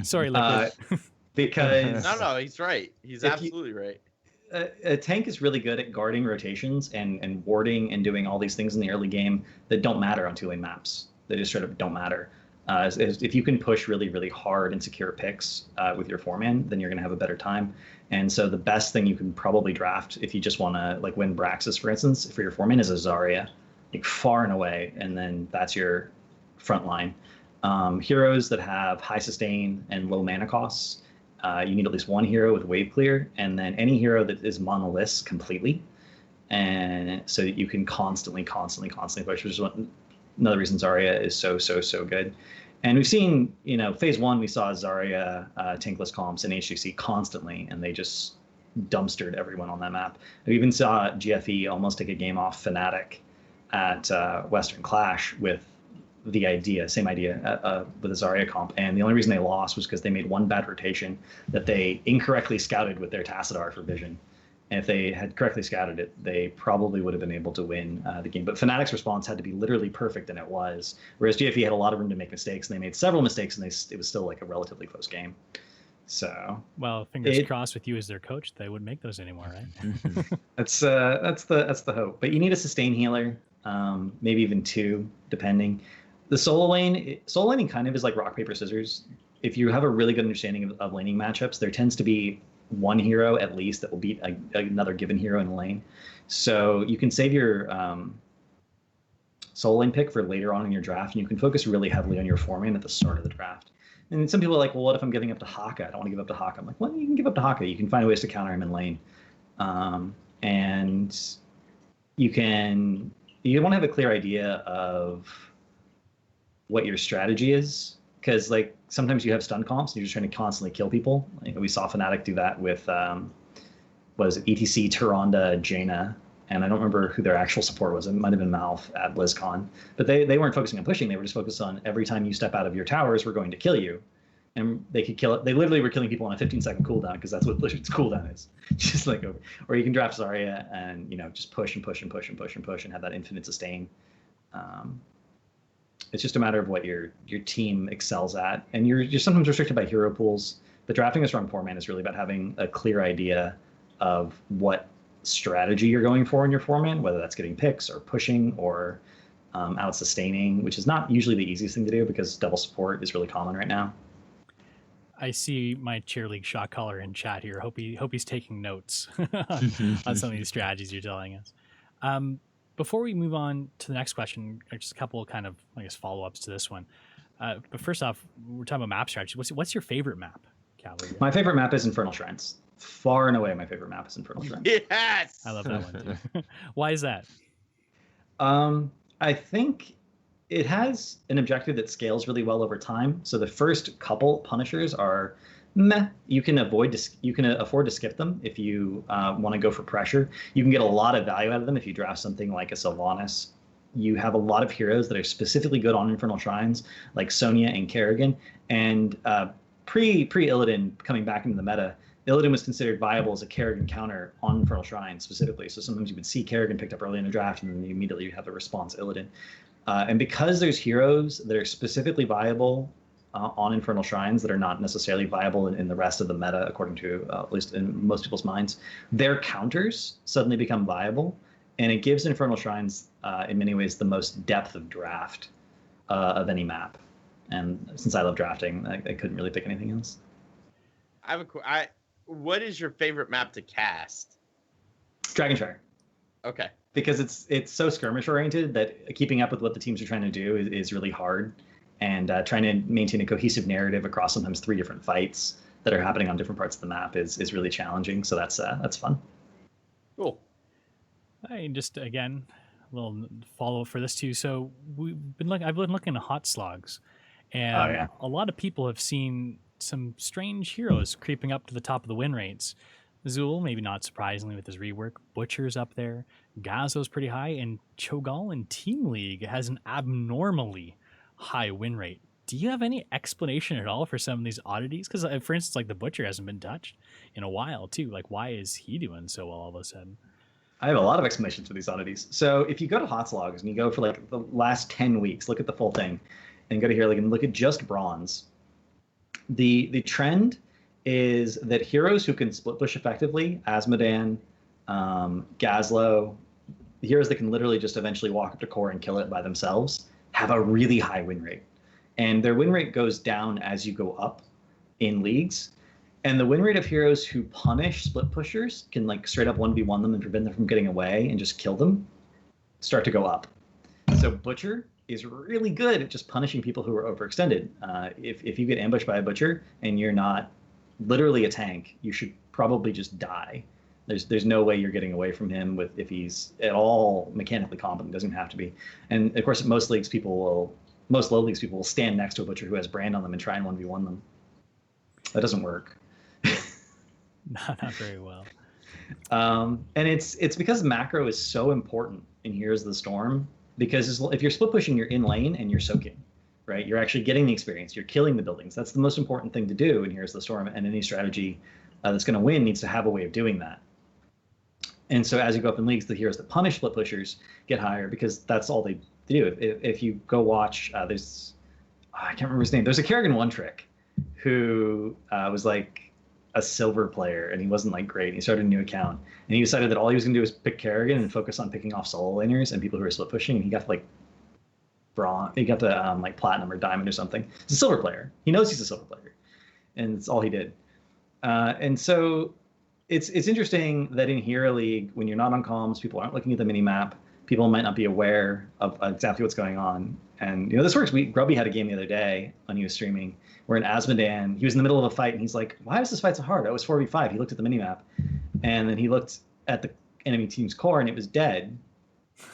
Sorry, LiQuid. Because no, he's right. He's absolutely right. A tank is really good at guarding rotations and warding and doing all these things in the early game that don't matter on 2-lane maps. They just straight up don't matter. If you can push really, really hard and secure picks with your 4-man, then you're going to have a better time. And so the best thing you can probably draft if you just want to like win Braxis, for instance, for your 4-man is a Zarya, like far and away, and then that's your front line. Heroes that have high sustain and low mana costs, you need at least one hero with wave clear, and then any hero that is monolith completely, and so that you can constantly push, which is another reason Zarya is so good. And we've seen, you know, phase 1 we saw Zarya tankless comps in HGC constantly, and they just dumpstered everyone on that map. We even saw GFE almost take a game off Fnatic at Western Clash with the same idea with a Zarya comp, and the only reason they lost was because they made one bad rotation that they incorrectly scouted with their Tassadar for vision. And if they had correctly scouted it, they probably would have been able to win the game. But Fnatic's response had to be literally perfect, and it was. Whereas GFE had a lot of room to make mistakes, and they made several mistakes, and it was still like a relatively close game. So, well, fingers crossed with you as their coach, they wouldn't make those anymore, right? That's the hope. But you need a sustain healer, maybe even 2, depending. The solo laning kind of is like rock paper scissors. If you have a really good understanding of laning matchups, there tends to be one hero at least that will beat another given hero in the lane. So you can save your solo lane pick for later on in your draft, and you can focus really heavily on your 4-man at the start of the draft. And some people are like, well, what if I'm giving up to Haka? I don't want to give up to Haka. I'm like, well, you can give up to Haka. You can find ways to counter him in lane. And you want to have a clear idea of what your strategy is, because like sometimes you have stun comps and you're just trying to constantly kill people. Like, we saw Fnatic do that with what is it, ETC, Tyrande, Jaina, and I don't remember who their actual support was. It might have been Malf at BlizzCon, but they weren't focusing on pushing. They were just focused on every time you step out of your towers, we're going to kill you, and they could kill it. They literally were killing people on a 15-second cooldown because that's what Blizzard's cooldown is. Just like over, or you can draft Zarya and just push and have that infinite sustain. It's just a matter of what your team excels at, and you're sometimes restricted by hero pools. But drafting a strong 4-man is really about having a clear idea of what strategy you're going for in your 4-man, whether that's getting picks or pushing or out sustaining, which is not usually the easiest thing to do because double support is really common right now. I see my cheer league shot caller in chat here. Hope he's taking notes on some of these strategies you're telling us. Before we move on to the next question, just a couple of kind of, I guess, follow-ups to this one. But first off, we're talking about map strategy. What's your favorite map, Cavalier? My favorite map is Infernal Shrines. Far and away, my favorite map is Infernal Shrines. Yes! I love that one, too. Why is that? I think it has an objective that scales really well over time. So the first couple Punishers are meh. You can afford to skip them if you want to go for pressure. You can get a lot of value out of them if you draft something like a Sylvanas. You have a lot of heroes that are specifically good on Infernal Shrines, like Sonya and Kerrigan. And pre-Illidan coming back into the meta, Illidan was considered viable as a Kerrigan counter on Infernal Shrines specifically. So sometimes you would see Kerrigan picked up early in the draft, and then immediately you have the response Illidan. And because there's heroes that are specifically viable on Infernal Shrines that are not necessarily viable in the rest of the meta, according to at least in most people's minds, their counters suddenly become viable, and it gives Infernal Shrines in many ways the most depth of draft of any map. And since I love drafting, I couldn't really pick anything else. What is your favorite map to cast? Dragonshire. Okay. Because it's so skirmish oriented that keeping up with what the teams are trying to do is really hard, and trying to maintain a cohesive narrative across sometimes 3 different fights that are happening on different parts of the map is really challenging. So that's fun. Cool. I just again a little follow up for this too. So I've been looking at hot slogs, and a lot of people have seen some strange heroes creeping up to the top of the win rates. Zool, maybe not surprisingly with his rework, Butcher's up there, Gazo's pretty high, and Cho'Gall in Team League has an abnormally high win rate. Do you have any explanation at all for some of these oddities? Because, for instance, like the Butcher hasn't been touched in a while, too. Like, why is he doing so well all of a sudden? I have a lot of explanations for these oddities. So if you go to Hot Slogs and you go for like the last 10 weeks, look at the full thing, and go to here, like, and look at just bronze, the trend is that heroes who can split push effectively, Asmodan, Gazlo, the heroes that can literally just eventually walk up to core and kill it by themselves, have a really high win rate. And their win rate goes down as you go up in leagues. And the win rate of heroes who punish split pushers, can like straight up 1v1 them and prevent them from getting away and just kill them, start to go up. So Butcher is really good at just punishing people who are overextended. If you get ambushed by a Butcher and you're not literally a tank, you should probably just die. There's no way you're getting away from him if he's at all mechanically competent. Doesn't have to be. And of course, most low leagues people will stand next to a Butcher who has brand on them and try and 1v1 them. That doesn't work. Not very well. And it's because macro is so important in Heroes of the Storm, because if you're split pushing, you're in lane and you're soaking, right? You're actually getting the experience. You're killing the buildings. That's the most important thing to do in Heroes of the Storm, and any strategy that's going to win needs to have a way of doing that. And so as you go up in leagues, the heroes that punish split pushers get higher because that's all they do. If you go watch, I can't remember his name. There's a Kerrigan One Trick who was like a silver player, and he wasn't like great. He started a new account, and he decided that all he was going to do was pick Kerrigan and focus on picking off solo laners and people who are split pushing. And he got to like bronze, he got to like platinum or diamond or something. He's a silver player. He knows he's a silver player, and it's all he did. And so it's interesting that in Hero League, when you're not on comms, people aren't looking at the mini map. People might not be aware of exactly what's going on. And this works. Grubby had a game the other day when he was streaming where in Asmodan, he was in the middle of a fight and he's like, "Why is this fight so hard? It was 4v5." He looked at the mini map, and then he looked at the enemy team's core and it was dead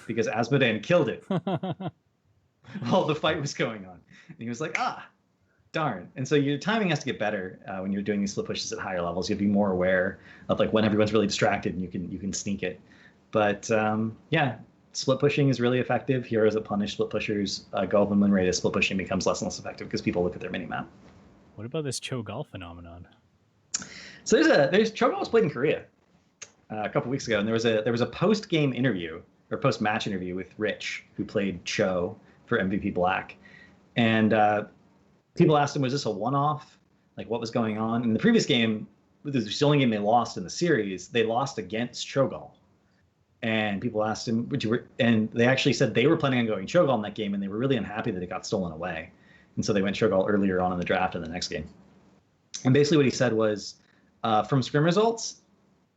because Asmodan killed it while the fight was going on. And he was like, darn. And so your timing has to get better when you're doing these split pushes at higher levels. You have to be more aware of like when everyone's really distracted and you can sneak it. But split pushing is really effective. Heroes that punish split pushers go up in win rate as split pushing becomes less and less effective because people look at their mini map. What about this Cho'Gall phenomenon? So there's Cho'Gall was played in Korea a couple weeks ago, and there was a post game interview or post match interview with Rich, who played Cho for MVP Black, and people asked him, was this a one-off? Like, what was going on? In the previous game, this was the only game they lost in the series. They lost against Cho'Gall. And people asked him, and they actually said they were planning on going Cho'Gall in that game, and they were really unhappy that it got stolen away. And so they went Cho'Gall earlier on in the draft in the next game. And basically what he said was, from scrim results,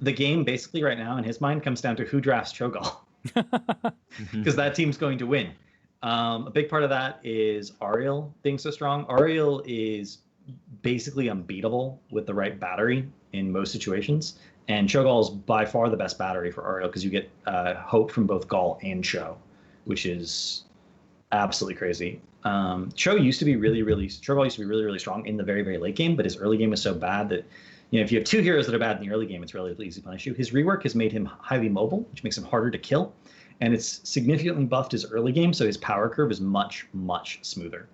the game basically right now in his mind comes down to who drafts Cho'Gall. Because that team's going to win. A big part of that is Ariel being so strong. Ariel is basically unbeatable with the right battery in most situations. And Cho'Gall is by far the best battery for Ariel because you get hope from both Gall and Cho, which is absolutely crazy. Cho'Gall used to be really, really strong in the very, very late game, but his early game is so bad that if you have two heroes that are bad in the early game, it's relatively easy to punish you. His rework has made him highly mobile, which makes him harder to kill. And it's significantly buffed his early game, so his power curve is much, much smoother.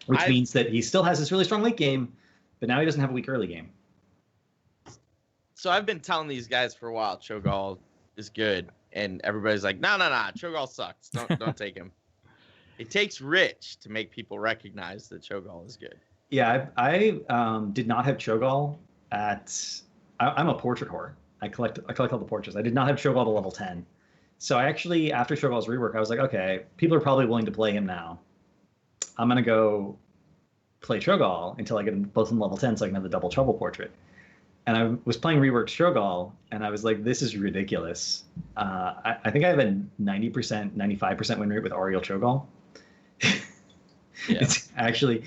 Which means that he still has this really strong late game, but now he doesn't have a weak early game. So I've been telling these guys for a while, Cho'Gall is good, and everybody's like, no, Cho'Gall sucks. Don't take him. It takes rich to make people recognize that Cho'Gall is good. Yeah, I did not have Cho'Gall I'm a portrait whore. I collect all the portraits. I did not have Cho'Gall to level 10. So I actually, after Cho'Gall's rework, I was like, okay, people are probably willing to play him now. I'm going to go play Cho'Gall until I get them both in level 10 so I can have the double trouble portrait. And I was playing reworked Cho'Gall, and I was like, this is ridiculous. I think I have a 90%, 95% win rate with Ariel Cho'Gall. Yeah. It's actually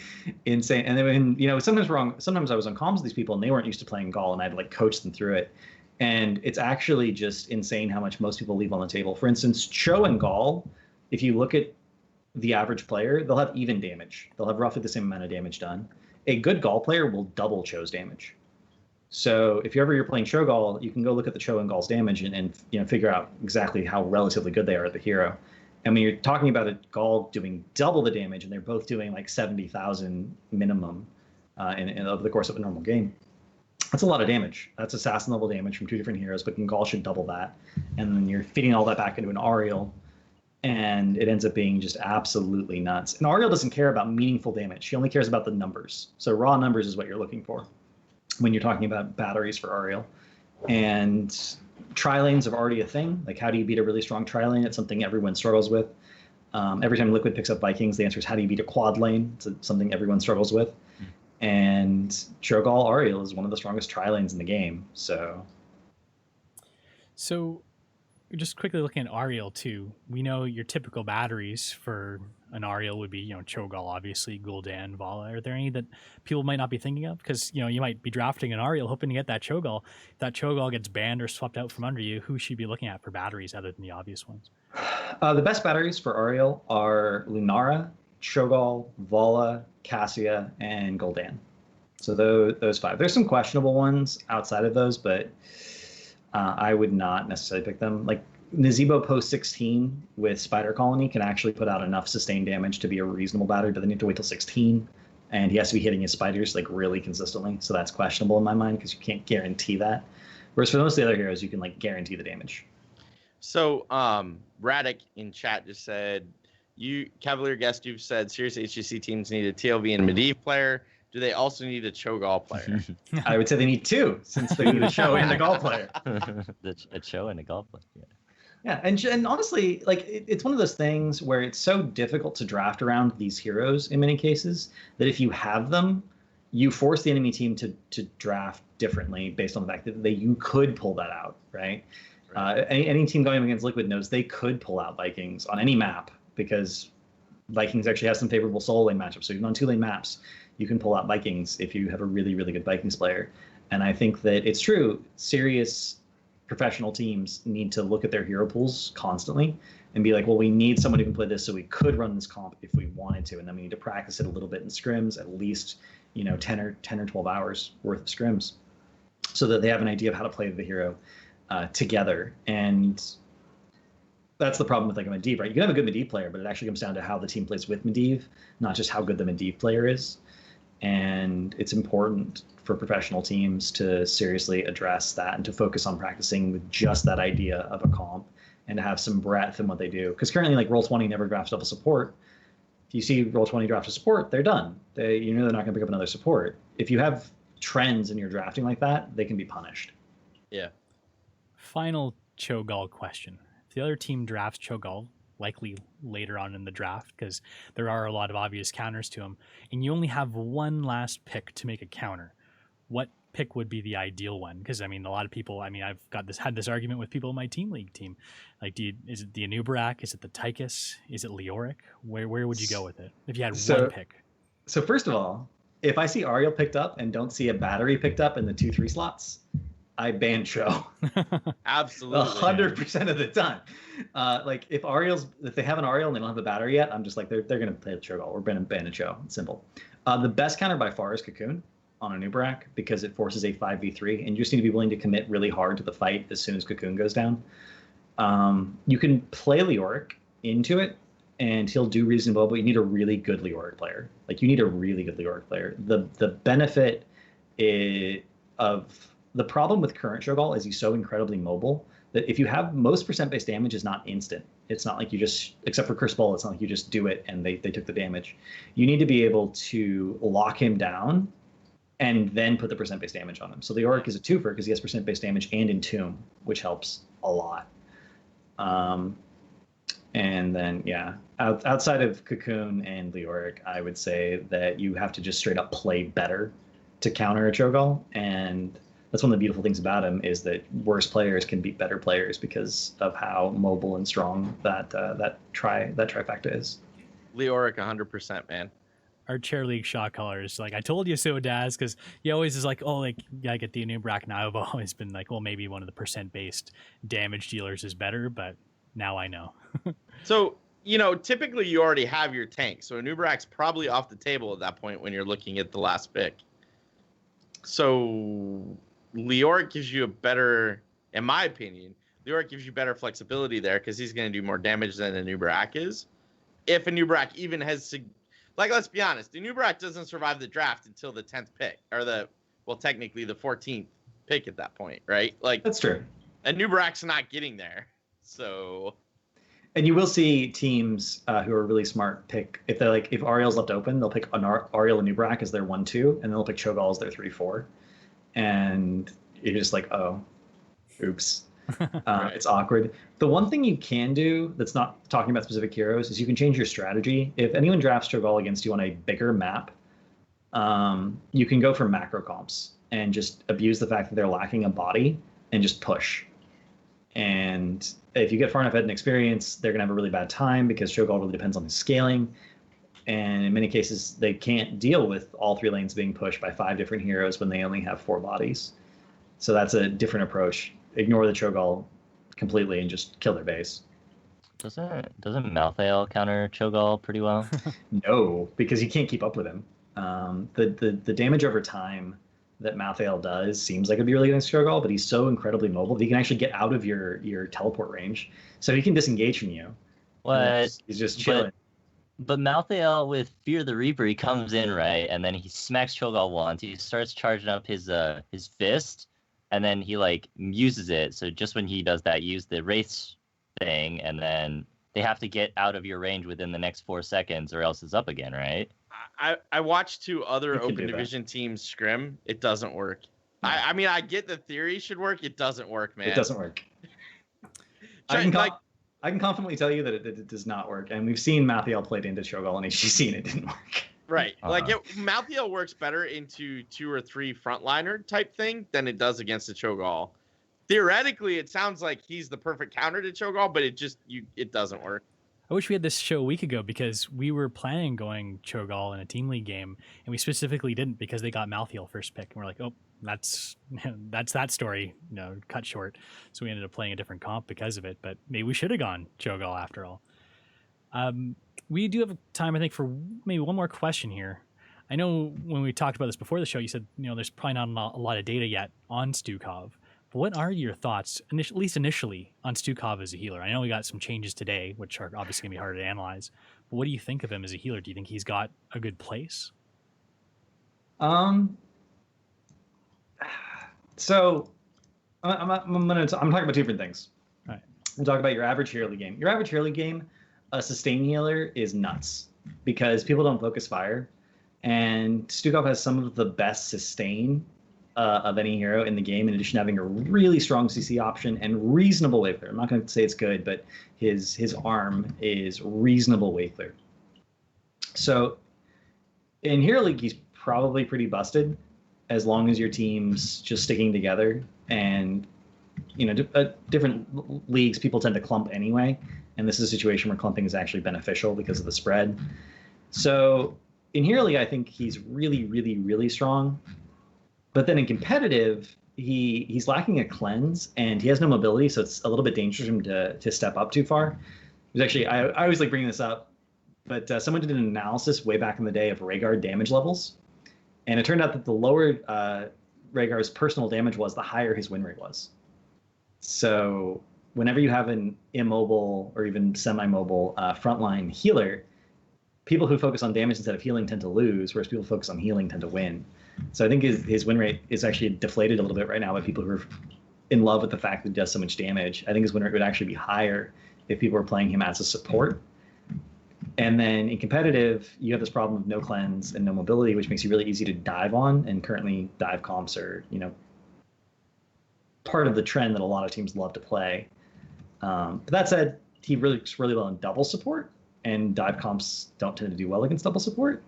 insane. And then, sometimes I was on comms with these people and they weren't used to playing Gall, and I'd like coach them through it. And it's actually just insane how much most people leave on the table. For instance, Cho and Gall, if you look at the average player, they'll have even damage. They'll have roughly the same amount of damage done. A good Gall player will double Cho's damage. So if you're playing Cho Gall, you can go look at the Cho and Gall's damage and figure out exactly how relatively good they are at the hero. And when you're talking about a Gall doing double the damage, and they're both doing like 70,000 minimum in over the course of a normal game, that's a lot of damage. That's assassin level damage from two different heroes, but Gall should double that. And then you're feeding all that back into an Ariel, and it ends up being just absolutely nuts. And Ariel doesn't care about meaningful damage. She only cares about the numbers. So raw numbers is what you're looking for when you're talking about batteries for Ariel. And tri-lanes are already a thing. Like, how do you beat a really strong tri-lane? It's something everyone struggles with. Every time LiQuid picks up Vikings, the answer is how do you beat a quad lane? It's something everyone struggles with. And Cho'Gall Ariel is one of the strongest tri-lanes in the game. So just quickly looking at Ariel too, we know your typical batteries for an Ariel would be, Cho'Gall, obviously, Gul'dan, Vala. Are there any that people might not be thinking of? Because, you might be drafting an Ariel hoping to get that Cho'Gall. If that Cho'Gall gets banned or swept out from under you, who should you be looking at for batteries other than the obvious ones? The best batteries for Ariel are Lunara, Cho'Gall, Vala, Cassia, and Gul'dan. So those five. There's some questionable ones outside of those, but I would not necessarily pick them. Like, Nazeebo post 16 with Spider Colony can actually put out enough sustained damage to be a reasonable battery, but then you have to wait till 16, and he has to be hitting his spiders like really consistently. So that's questionable in my mind because you can't guarantee that. Whereas for most of the other heroes, you can like guarantee the damage. So Radic in chat just said, Cavalier Guest, you've said serious HGC teams need a TLV and Medivh player. Do they also need a Cho'Gall player? I would say they need two, since they need a Cho and a Gall player. A Cho and a Gall player. Yeah. Yeah, and honestly, like it's one of those things where it's so difficult to draft around these heroes in many cases that if you have them, you force the enemy team to draft differently based on the fact that you could pull that out, right? Any team going against LiQuiD knows they could pull out Vikings on any map because Vikings actually has some favorable solo lane matchups. So even on 2-lane maps, you can pull out Vikings if you have a really, really good Vikings player. And I think that it's true. Serious professional teams need to look at their hero pools constantly and be like, well, we need someone who can play this so we could run this comp if we wanted to. And then we need to practice it a little bit in scrims, at least, 10 or 12 hours worth of scrims so that they have an idea of how to play the hero together. And that's the problem with like a Medivh, right? You can have a good Medivh player, but it actually comes down to how the team plays with Medivh, not just how good the Medivh player is. And it's important for professional teams to seriously address that and to focus on practicing with just that idea of a comp and to have some breadth in what they do. Because currently, like, Roll20 never drafts double support. If you see Roll20 draft a support, they're done. They're not going to pick up another support. If you have trends in your drafting like that, they can be punished. Yeah. Final Cho'Gall question. If the other team drafts Cho'Gall, likely later on in the draft, because there are a lot of obvious counters to him, and you only have one last pick to make a counter, what pick would be the ideal one? Because a lot of people, I've had this argument with people in my team league team. Like, is it the Anubarak? Is it the Tychus? Is it Leoric? Where would you go with it if you had one pick? So first of all, if I see Ariel picked up and don't see a battery picked up in the 2-3 slots, I ban Cho. Absolutely. 100% of the time. Like, if they have an Ariel and they don't have a battery yet, I'm just like, they're going to play the Cho'Gall. We're going to ban a Cho. It's simple. The best counter by far is Cocoon on Anubarak because it forces a 5v3, and you just need to be willing to commit really hard to the fight as soon as Cocoon goes down. You can play Leoric into it, and he'll do reasonable, but you need a really good Leoric player. Like, you need a really good Leoric player. The benefit of the problem with current Cho'Gall is he's so incredibly mobile that if you have most percent-based damage is not instant. It's not like you just, except for Chris Bull, it's not like you just do it and they took the damage. You need to be able to lock him down and then put the percent-based damage on him. So the Auric is a twofer because he has percent-based damage and Entomb, which helps a lot. And then, yeah, outside of Cocoon and Leoric, I would say that you have to just straight up play better to counter a Cho'Gall. And that's one of the beautiful things about him is that worse players can beat better players because of how mobile and strong that trifecta is. Leoric 100%, man. Our chair league shot callers, like I told you so, Daz, because he always is like, oh, like I get the Anubrak, and I've always been like, well, maybe one of the percent-based damage dealers is better, but now I know. So, you know, typically you already have your tank, so Anubrak's probably off the table at that point when you're looking at the last pick. So Leoric gives you a better, in my opinion, Leoric gives you better flexibility there because he's going to do more damage than Anubrak is. If Anubrak even has, like, let's be honest, Anubrak doesn't survive the draft until the 10th pick, or technically the 14th pick at that point, right? Like, that's true. Anubrak's not getting there, so. And you will see teams who are really smart pick, if they're like, if Ariel's left open, they'll pick an Ariel and Nubrak as their 1-2, and then they'll pick Cho'Gall as their 3-4. And you're just like, oh, oops. Right. It's awkward. The one thing you can do that's not talking about specific heroes is you can change your strategy. If anyone drafts Cho'Gall against you on a bigger map, you can go for macro comps and just abuse the fact that they're lacking a body and just push. And if you get far enough ahead in experience, they're going to have a really bad time because Cho'Gall really depends on his scaling. And in many cases, they can't deal with all 3 lanes being pushed by 5 different heroes when they only have 4 bodies. So that's a different approach. Ignore the Cho'Gall completely and just kill their base. Doesn't Malthael counter Cho'Gall pretty well? No, because you can't keep up with him. The damage over time that Malthael does seems like it'd be really good against Cho'Gall, but he's so incredibly mobile that he can actually get out of your teleport range. So he can disengage from you. What? He's just chilling. But Malthael with Fear the Reaper, he comes in, right? And then he smacks Cho'Gall once. He starts charging up his fist, and then he like uses it. So just when he does that, use the Wraith thing, and then they have to get out of your range within the next 4 seconds or else it's up again, right? I watched 2 other open division teams scrim. It doesn't work. No. I mean, I get the theory should work. It doesn't work, man. It doesn't work. I can confidently tell you that it does not work. And we've seen Malthael played into Cho'Gall in HGC and it didn't work. Right. Like, Malthael works better into 2 or 3 frontliner type thing than it does against a Cho'Gall. Theoretically, it sounds like he's the perfect counter to Cho'Gall, but it doesn't work. I wish we had this show a week ago because we were planning going Cho'Gall in a team league game, and we specifically didn't because they got Malthael first pick, and we're like, oh, that's that story, cut short. So we ended up playing a different comp because of it. But maybe we should have gone Cho'Gall after all. We do have time, I think, for maybe one more question here. I know when we talked about this before the show, you said there's probably not a lot of data yet on Stukov. What are your thoughts, at least initially, on Stukov as a healer? I know we got some changes today, which are obviously going to be harder to analyze. But what do you think of him as a healer? Do you think he's got a good place? So I'm talking about 2 different things. All right. We'll talk about your average hero league game. Your average hero league game, a sustain healer is nuts because people don't focus fire. And Stukov has some of the best sustain of any hero in the game, in addition to having a really strong CC option and reasonable wave clear. I'm not going to say it's good, but his arm is reasonable wave clear. So in Hero League, he's probably pretty busted as long as your team's just sticking together. And, different leagues, people tend to clump anyway. And this is a situation where clumping is actually beneficial because of the spread. So in Hero League, I think he's really, really, really strong. But then in competitive, he's lacking a cleanse and he has no mobility, so it's a little bit dangerous for him to step up too far. There's actually, I always like bringing this up, but someone did an analysis way back in the day of Rhaegar damage levels, and it turned out that the lower Rhaegar's personal damage was, the higher his win rate was. So whenever you have an immobile or even semi-mobile frontline healer, people who focus on damage instead of healing tend to lose, whereas people who focus on healing tend to win. So I think his win rate is actually deflated a little bit right now by people who are in love with the fact that it does so much damage. I think his win rate would actually be higher if people are playing him as a support. And then in competitive, you have this problem of no cleanse and no mobility, which makes you really easy to dive on. And currently, dive comps are, part of the trend that a lot of teams love to play. But that said, he really works really well in double support, and dive comps don't tend to do well against double support.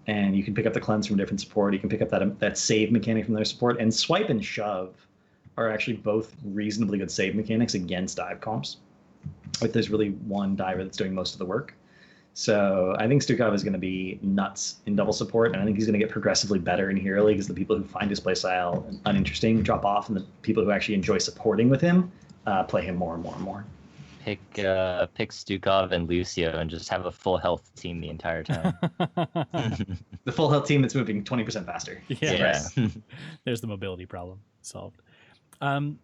And you can pick up the cleanse from different support. You can pick up that save mechanic from their support. And swipe and shove are actually both reasonably good save mechanics against dive comps. Like there's really one diver that's doing most of the work. So I think Stukov is going to be nuts in double support, and I think he's going to get progressively better in Hero League as the people who find his playstyle uninteresting drop off, and the people who actually enjoy supporting with him play him more and more and more. Pick Stukov and Lucio and just have a full health team the entire time. The full health team that's moving 20% faster. Yeah. There's the mobility problem solved. So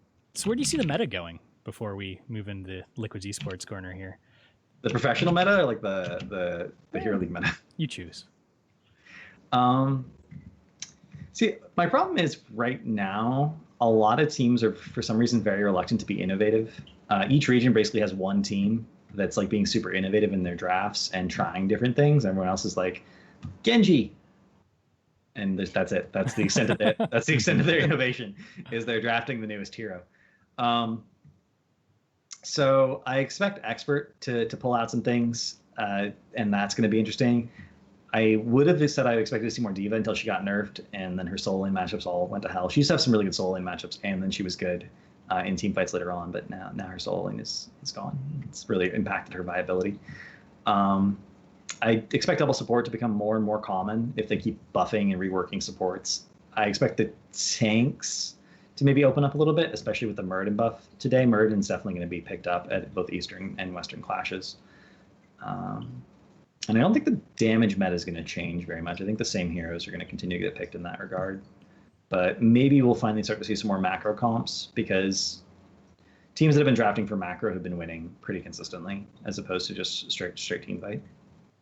where do you see the meta going before we move into LiQuiD's eSports corner here? The professional meta, or like the Hero League meta? You choose. See, my problem is right now, a lot of teams are, for some reason, very reluctant to be innovative. Each region basically has one team that's like being super innovative in their drafts and trying different things. Everyone else is like, Genji. And that's it. That's the extent of it. That's the extent of their innovation, is they're drafting the newest hero. So I expect Expert to pull out some things, and that's going to be interesting. I would have said I expected to see more D.Va until she got nerfed, and then her solo lane matchups all went to hell. She used to have some really good solo lane matchups, and then she was good in team fights later on, but now her solo lane is gone. It's really impacted her viability. I expect double support to become more and more common if they keep buffing and reworking supports. I expect the tanks to maybe open up a little bit, especially with the Muradin buff today. Muradin's definitely going to be picked up at both Eastern and Western clashes. And I don't think the damage meta is going to change very much. I think the same heroes are going to continue to get picked in that regard. But maybe we'll finally start to see some more macro comps, because teams that have been drafting for macro have been winning pretty consistently, as opposed to just straight team fight.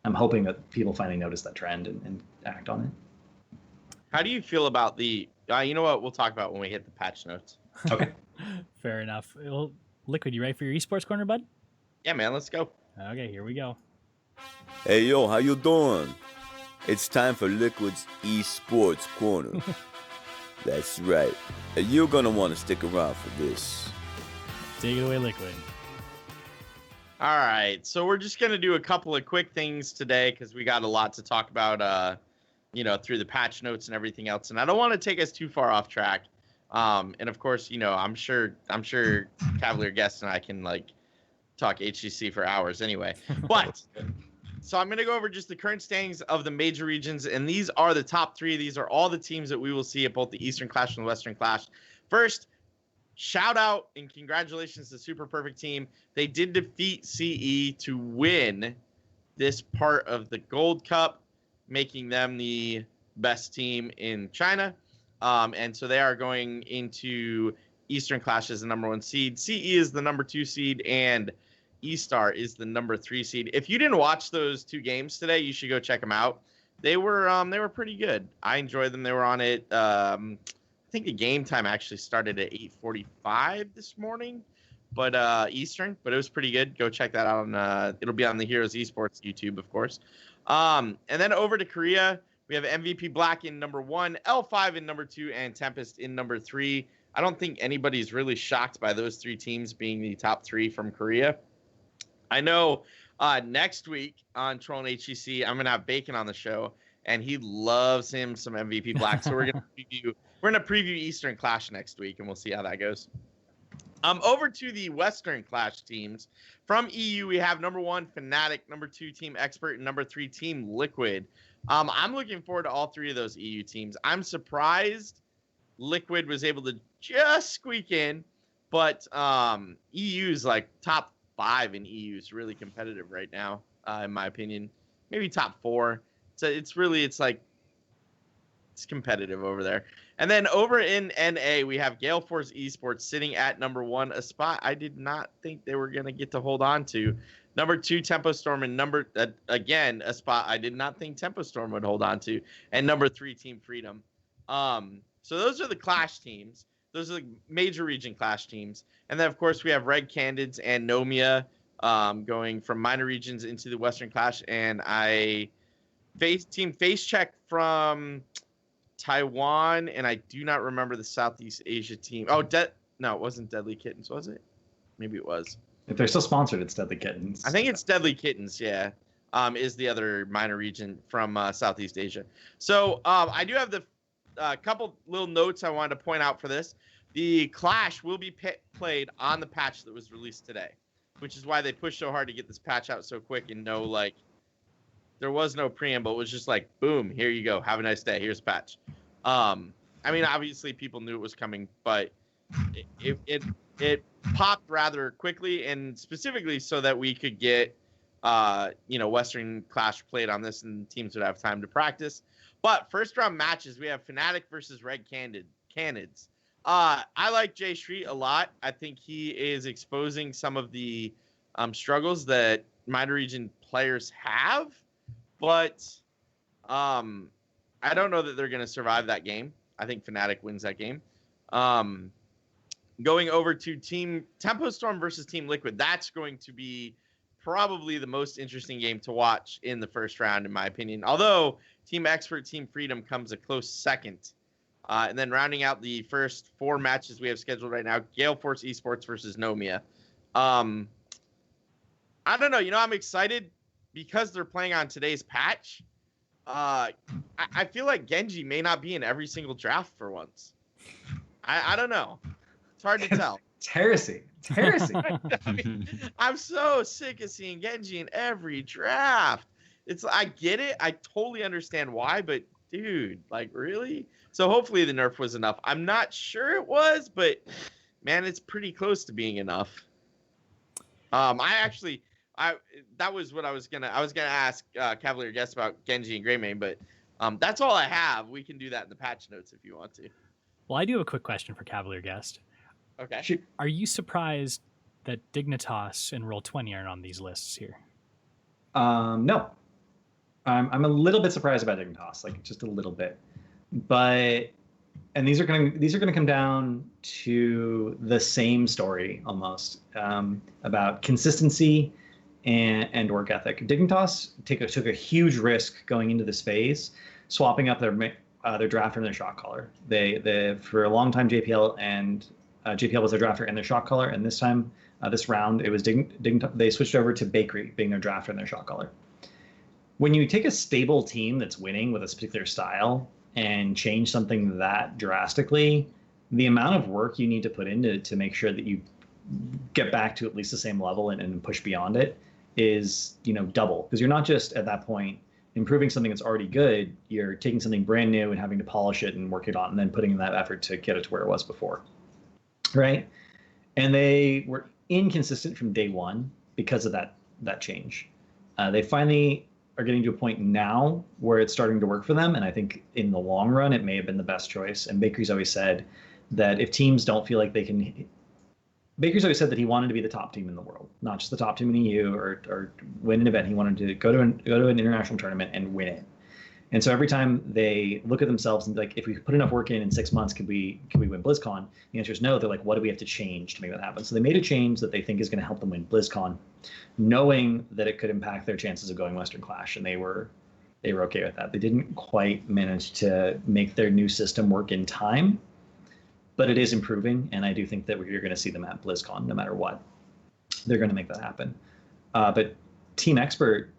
I'm hoping that people finally notice that trend and act on it. How do you feel about the... you know what? We'll talk about when we hit the patch notes. Okay. Fair enough. Well, LiQuiD, you ready for your esports corner, bud? Yeah, man. Let's go. Okay, here we go. Hey, yo, how you doing? It's time for LiQuiD's eSports Corner. That's right. And you're gonna want to stick around for this. Take it away, LiQuiD. All right. So we're just going to do a couple of quick things today, because we got a lot to talk about, through the patch notes and everything else. And I don't want to take us too far off track. And of course, I'm sure Cavalier Guest and I can talk HCC for hours anyway. But so I'm going to go over just the current standings of the major regions, and these are the top three. These are all the teams that we will see at both the Eastern Clash and the Western Clash. First, shout out and congratulations to Super Perfect Team. They did defeat CE to win this part of the Gold Cup, making them the best team in China. And so they are going into Eastern Clash as the number 1 seed. CE is the number 2 seed, and E-Star is the number 3 seed. If you didn't watch those two games today, you should go check them out. They were pretty good. I enjoyed them. They were on it. I think the game time actually started at 8:45 this morning, but Eastern. But it was pretty good. Go check that out on. It'll be on the Heroes Esports YouTube, of course. And then over to Korea, we have MVP Black in number 1, L5 in number 2, and Tempest in number 3. I don't think anybody's really shocked by those three teams being the top 3 from Korea. I know next week on Troll and HCC, I'm gonna have Bacon on the show, and he loves him some MVP Black. So we're gonna preview Eastern Clash next week, and we'll see how that goes. Over to the Western Clash teams. From EU, we have number 1 Fnatic, number 2 Team Expert, and number 3 Team LiQuiD. I'm looking forward to all three of those EU teams. I'm surprised LiQuiD was able to just squeak in, but EU's top 5 in EU is really competitive right now, in my opinion. Maybe top 4. So it's competitive over there. And then over in NA, we have Gale Force Esports sitting at number 1, a spot I did not think they were going to get to hold on to. Number 2, Tempo Storm, and again, a spot I did not think Tempo Storm would hold on to. And number 3, Team Freedom. So those are the Clash teams. Those are the major region Clash teams. And then, of course, we have Red Candids and Nomia going from minor regions into the Western Clash, and I team face check from Taiwan, and I do not remember the Southeast Asia team. Oh, no, it wasn't Deadly Kittens, was it? Maybe it was. If they're still sponsored, it's Deadly Kittens. I think it's Deadly Kittens, yeah. Is the other minor region from Southeast Asia. So I do have the couple little notes I wanted to point out for this. The Clash will be played on the patch that was released today, which is why they pushed so hard to get this patch out so quick, and there was no preamble. It was just like, boom, here you go. Have a nice day. Here's a patch. I mean, obviously people knew it was coming, but it popped rather quickly, and specifically so that we could get Western Clash played on this, and teams would have time to practice. But first round matches, we have Fnatic versus Red Canids. I like Jay Street a lot. I think he is exposing some of the struggles that minor region players have, but I don't know that they're going to survive that game. I think Fnatic wins that game. Going over to Team Tempo Storm versus Team LiQuiuD, that's going to be probably the most interesting game to watch in the first round, in my opinion. Although Team Expert, Team Freedom comes a close second. And then rounding out the first 4 matches we have scheduled right now, Gale Force Esports versus Nomia. I don't know. I'm excited because they're playing on today's patch. I feel like Genji may not be in every single draft for once. I don't know. It's hard to tell. It's heresy. It's heresy. I mean, I'm so sick of seeing Genji in every draft. I get it. I totally understand why, but dude, really? So hopefully the nerf was enough. I'm not sure it was, but man, it's pretty close to being enough. That was what I was gonna ask Cavalier Guest about Genji and Greymane, but that's all I have. We can do that in the patch notes if you want to. Well, I do have a quick question for Cavalier Guest. Okay. Are you surprised that Dignitas and Roll20 aren't on these lists here? No. I'm a little bit surprised about Dignitas, just a little bit. And these are gonna come down to the same story almost, about consistency and work ethic. Dignitas took a huge risk going into this phase, swapping up their drafter and their shot caller. They for a long time JPL was their drafter and their shot caller, and this time this round it was they switched over to Bakery being their drafter and their shot caller. When you take a stable team that's winning with a particular style and change something that drastically, the amount of work you need to put into to make sure that you get back to at least the same level and push beyond it is double, because you're not just at that point improving something that's already good, you're taking something brand new and having to polish it and work it on, and then putting in that effort to get it to where it was before, right? And they were inconsistent from day one because of that change. They finally are getting to a point now where it's starting to work for them, and I think in the long run it may have been the best choice. And Bakery's always said that if teams don't feel like they can, Baker's always said that he wanted to be the top team in the world, not just the top team in the EU or win an event. He wanted to go to an international tournament and win it. And so every time they look at themselves and be like, if we put enough work in 6 months, could we win BlizzCon? The answer is no. They're like, what do we have to change to make that happen? So they made a change that they think is going to help them win BlizzCon, knowing that it could impact their chances of going Western Clash, and they were okay with that. They didn't quite manage to make their new system work in time, but it is improving, and I do think that you're going to see them at BlizzCon no matter what. They're going to make that happen. But Team Expert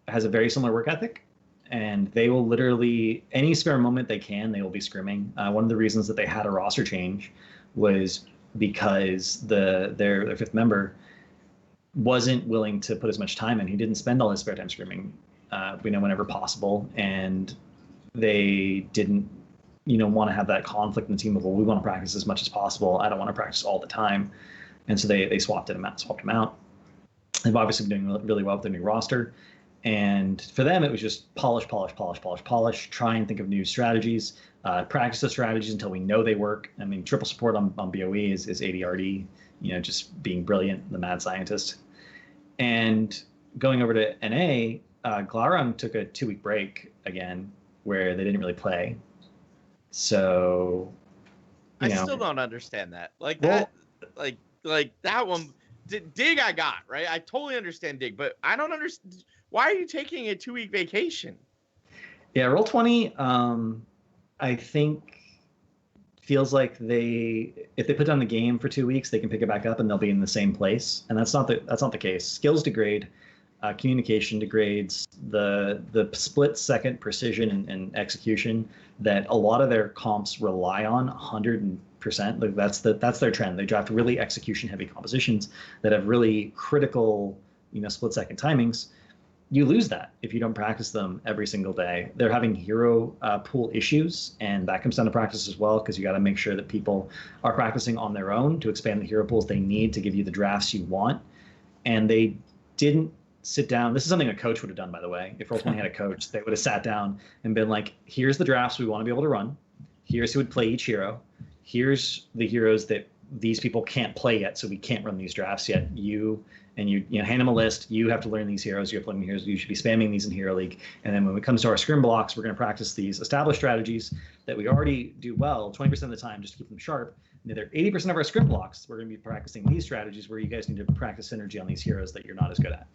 has a very similar work ethic, and they will literally, any spare moment they can, they will be scrimming. One of the reasons that they had a roster change was because their fifth member wasn't willing to put as much time in. He didn't spend all his spare time scrimming, whenever possible, and they didn't want to have that conflict in the team of, well, we want to practice as much as possible. I don't want to practice all the time. And so they swapped him out. They've obviously been doing really well with their new roster. And for them, it was just polish, try and think of new strategies, practice the strategies until we know they work. I mean, triple support on BOE is ADRD, just being brilliant, the mad scientist. And going over to NA, Glarum took a 2-week break again, where they didn't really play. So, I still don't understand that. That one, Dig I got, right? I totally understand Dig, but I don't understand. Why are you taking a 2-week vacation? Yeah, Roll20, I think feels like if they put down the game for 2 weeks, they can pick it back up and they'll be in the same place. And that's not the case. Skills degrade, communication degrades, the split second precision and execution that a lot of their comps rely on 100%. Like that's their trend. They draft really execution heavy compositions that have really critical, split second timings. You lose that if you don't practice them every single day. They're having hero pool issues, and that comes down to practice as well, because you got to make sure that people are practicing on their own to expand the hero pools they need to give you the drafts you want. And they didn't sit down. This is something a coach would have done, by the way. If Roll20 had a coach, they would have sat down and been like, here's the drafts we want to be able to run. Here's who would play each hero. Here's the heroes that these people can't play yet, so we can't run these drafts yet. You hand them a list. You have to learn these heroes. You have to learn the heroes. You should be spamming these in Hero League. And then when it comes to our scrim blocks, we're going to practice these established strategies that we already do well 20% of the time just to keep them sharp. And they're 80% of our scrim blocks. We're going to be practicing these strategies where you guys need to practice synergy on these heroes that you're not as good at.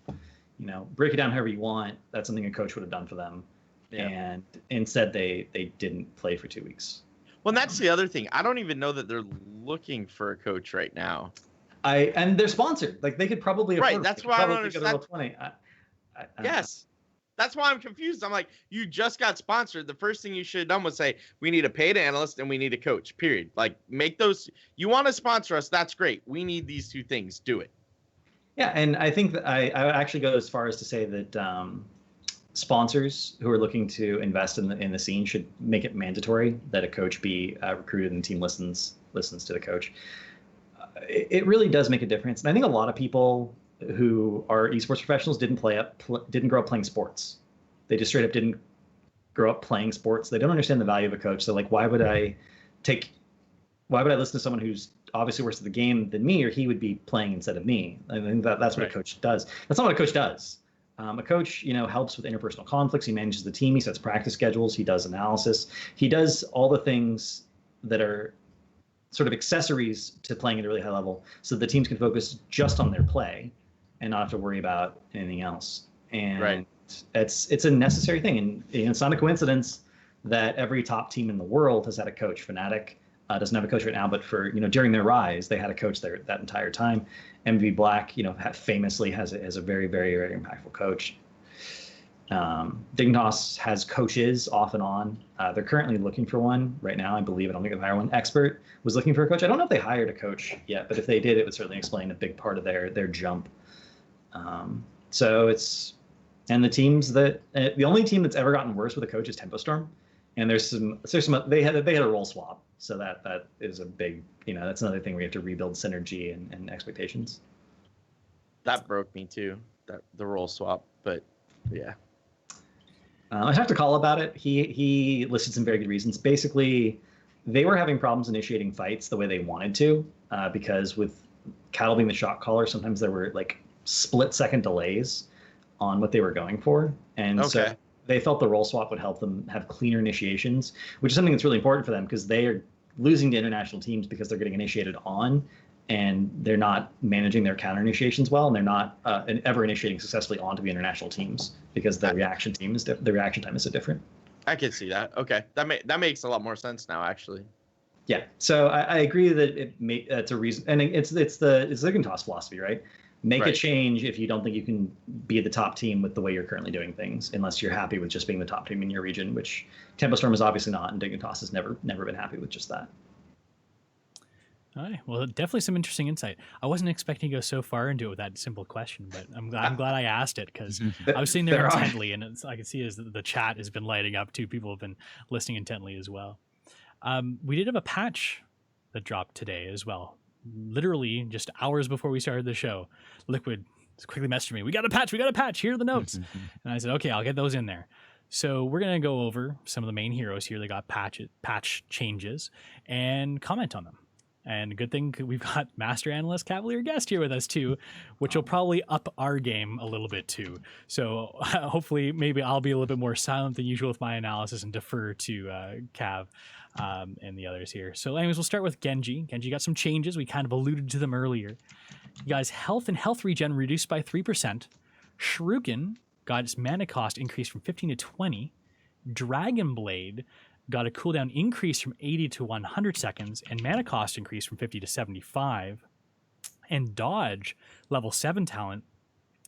Break it down however you want. That's something a coach would have done for them. Yeah. And instead, they didn't play for 2 weeks. Well, that's the other thing. I don't even know that they're looking for a coach right now. And they're sponsored. Like, they could probably afford. Right. That's why I don't understand. Roll20. Yes. That's why I'm confused. I'm like, you just got sponsored. The first thing you should have done was say, we need a paid analyst and we need a coach, period. Like, make those. You want to sponsor us. That's great. We need these two things. Do it. Yeah. And I think that I would actually go as far as to say that sponsors who are looking to invest in the scene should make it mandatory that a coach be recruited and the team listens to the coach. It really does make a difference. And I think a lot of people who are esports professionals didn't grow up playing sports. They just straight up didn't grow up playing sports. They don't understand the value of a coach. They're like, why would I listen to someone who's obviously worse at the game than me, or he would be playing instead of me? I think that's what a coach does. That's not what a coach does. A coach, helps with interpersonal conflicts. He manages the team. He sets practice schedules. He does analysis. He does all the things that are sort of accessories to playing at a really high level, so the teams can focus just on their play and not have to worry about anything else. And it's a necessary thing. And it's not a coincidence that every top team in the world has had a coach. Fnatic doesn't have a coach right now, but for during their rise, they had a coach there that entire time. MV Black, famously has a very, very, very impactful coach. Dignitas has coaches off and on. They're currently looking for one right now, I believe. I don't think they've hired one. Expert was looking for a coach. I don't know if they hired a coach yet, but if they did, it would certainly explain a big part of their jump. So it's, and the teams that the only team that's ever gotten worse with a coach is Tempo Storm, and there's some they had a role swap, so that is a big that's another thing we have to rebuild synergy and expectations. That broke me too, the role swap, but yeah. I talked to Call about it. He listed some very good reasons. Basically, they were having problems initiating fights the way they wanted to, because with Cattle being the shot caller, sometimes there were like split-second delays on what they were going for. And so they felt the role swap would help them have cleaner initiations, which is something that's really important for them because they are losing to international teams because they're getting initiated on, and they're not managing their counter initiations well, and they're not ever initiating successfully onto the international teams because the reaction time is so different. I can see that. Okay, that makes a lot more sense now, actually. Yeah, so I agree that it's a reason, and it's the Dignitas philosophy, right? Make a change if you don't think you can be the top team with the way you're currently doing things, unless you're happy with just being the top team in your region, which Tempo Storm is obviously not, and Dignitas has never been happy with just that. All right. Well, definitely some interesting insight. I wasn't expecting to go so far into it with that simple question, but I'm glad I asked it because I was sitting there intently, and I can see as the chat has been lighting up too. People have been listening intently as well. We did have a patch that dropped today as well. Literally just hours before we started the show, LiQuiuD quickly messaged me, we got a patch, here are the notes. And I said, okay, I'll get those in there. So we're going to go over some of the main heroes here that got patch changes and comment on them. And good thing we've got Master Analyst Cavalier Guest here with us too, which will probably up our game a little bit too. So hopefully maybe I'll be a little bit more silent than usual with my analysis and defer to Cav and the others here. So anyways, we'll start with Genji. Genji got some changes. We kind of alluded to them earlier. You guys, health and health regen reduced by 3%. Shuriken got its mana cost increased from 15 to 20. Dragon Blade got a cooldown increase from 80 to 100 seconds, and mana cost increased from 50 to 75. And Dodge, level 7 talent,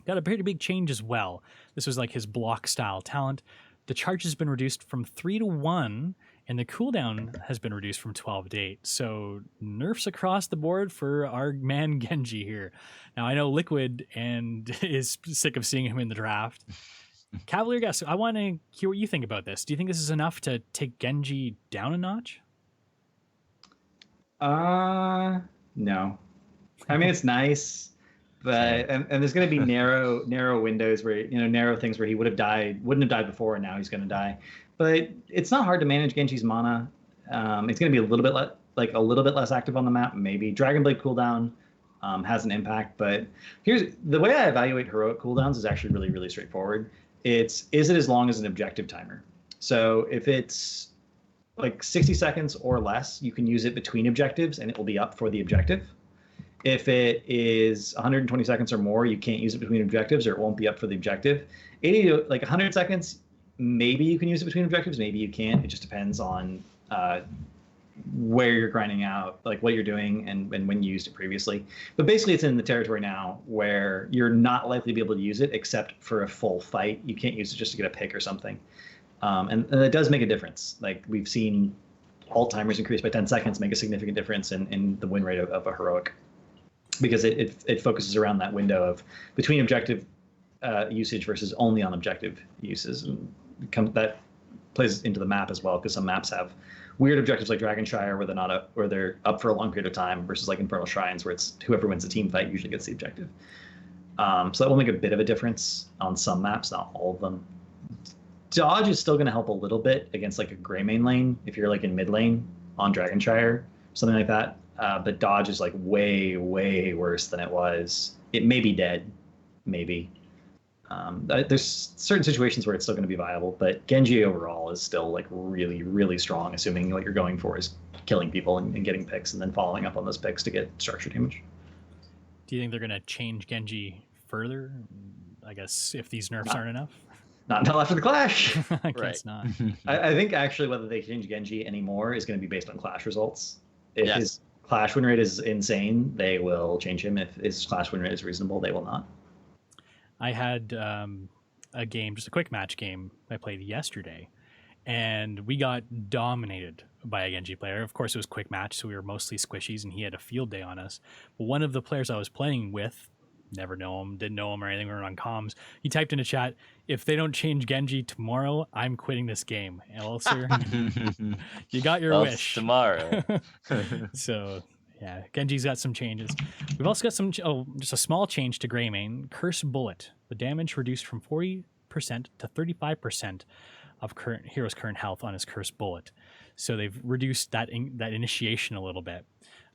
got a pretty big change as well. This was like his block style talent. The charge has been reduced from 3 to 1, and the cooldown has been reduced from 12 to 8. So nerfs across the board for our man Genji here. Now I know LiQuiud and is sick of seeing him in the draft. Cavalier Guest, I want to hear what you think about this. Do you think this is enough to take Genji down a notch? No. I mean, it's nice, but and there's going to be narrow windows where, narrow things where he wouldn't have died before, and now he's going to die. But it's not hard to manage Genji's mana. It's going to be a little bit less active on the map. Maybe Dragon Blade cooldown has an impact, but here's the way I evaluate heroic cooldowns is actually really, really straightforward. Is it as long as an objective timer? So if it's like 60 seconds or less, you can use it between objectives and it will be up for the objective. If it is 120 seconds or more, you can't use it between objectives or it won't be up for the objective. 80 to 100 seconds, maybe you can use it between objectives, maybe you can't. It just depends on where you're grinding out, like what you're doing and when you used it previously. But basically it's in the territory now where you're not likely to be able to use it except for a full fight. You can't use it just to get a pick or something. And it does make a difference. Like we've seen alt timers increased by 10 seconds make a significant difference in the win rate of a heroic, because it focuses around that window of between objective usage versus only on objective uses. And that plays into the map as well, because some maps have weird objectives like Dragonshire where they're up for a long period of time versus like Infernal Shrines where it's whoever wins the team fight usually gets the objective. So that will make a bit of a difference on some maps, not all of them. Dodge is still going to help a little bit against like a gray main lane if you're like in mid lane on Dragonshire, something like that. But Dodge is like way, way worse than it was. It may be dead, maybe. There's certain situations where it's still going to be viable, but Genji overall is still like really, really strong, assuming what you're going for is killing people and getting picks and then following up on those picks to get structure damage. Do you think they're going to change Genji further? I guess if these nerfs aren't enough? Not until after the Clash. I guess not. I think actually whether they change Genji anymore is going to be based on Clash results. If his Clash win rate is insane, they will change him. If his Clash win rate is reasonable, they will not. I had a game, just a quick match game I played yesterday, and we got dominated by a Genji player. Of course, it was quick match, so we were mostly squishies, and he had a field day on us. But one of the players I was playing with, never know him, didn't know him or anything, we were on comms, he typed in a chat, "If they don't change Genji tomorrow, I'm quitting this game." Well, sir, you got your wish. Tomorrow. So... yeah, Genji's got some changes. We've also got just a small change to Greymane. Curse Bullet. The damage reduced from 40% to 35% of hero's current health on his Curse Bullet. So they've reduced that initiation a little bit.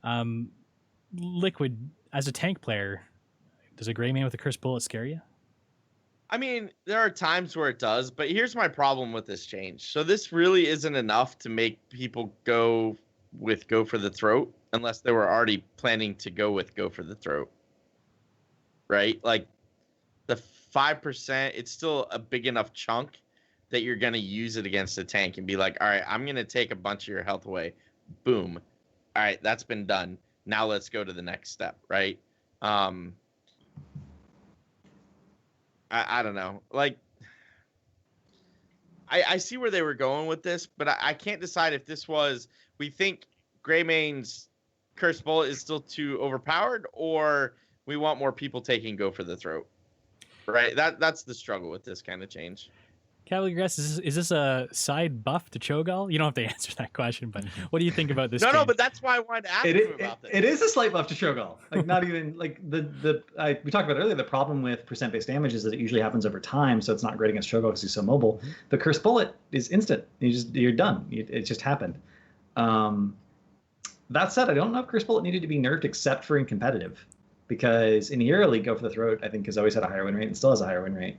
LiQuiud, as a tank player, does a Greymane with a Curse Bullet scare you? I mean, there are times where it does, but here's my problem with this change. So this really isn't enough to make people go for the throat, unless they were already planning to go for the throat, right? Like the 5%, it's still a big enough chunk that you're going to use it against a tank and be like, all right, I'm going to take a bunch of your health away. Boom. All right, that's been done. Now let's go to the next step, right? I don't know. Like, I see where they were going with this, but I can't decide if this was, we think Greymane's Curse Bullet is still too overpowered, or we want more people taking go for the throat, right? That's the struggle with this kind of change. Cavalier Guest, is this a side buff to Cho'Gall? You don't have to answer that question, but what do you think about this? No, but that's why I wanted to ask you about this. It is a slight buff to Cho'Gall. Like not even like we talked about earlier. The problem with percent-based damage is that it usually happens over time, so it's not great against Cho'Gall because he's so mobile. The Curse Bullet is instant. You're done. It just happened. That said, I don't know if Curse Bullet needed to be nerfed except for in competitive, because in the Hero League, Go for the Throat, I think, has always had a higher win rate and still has a higher win rate.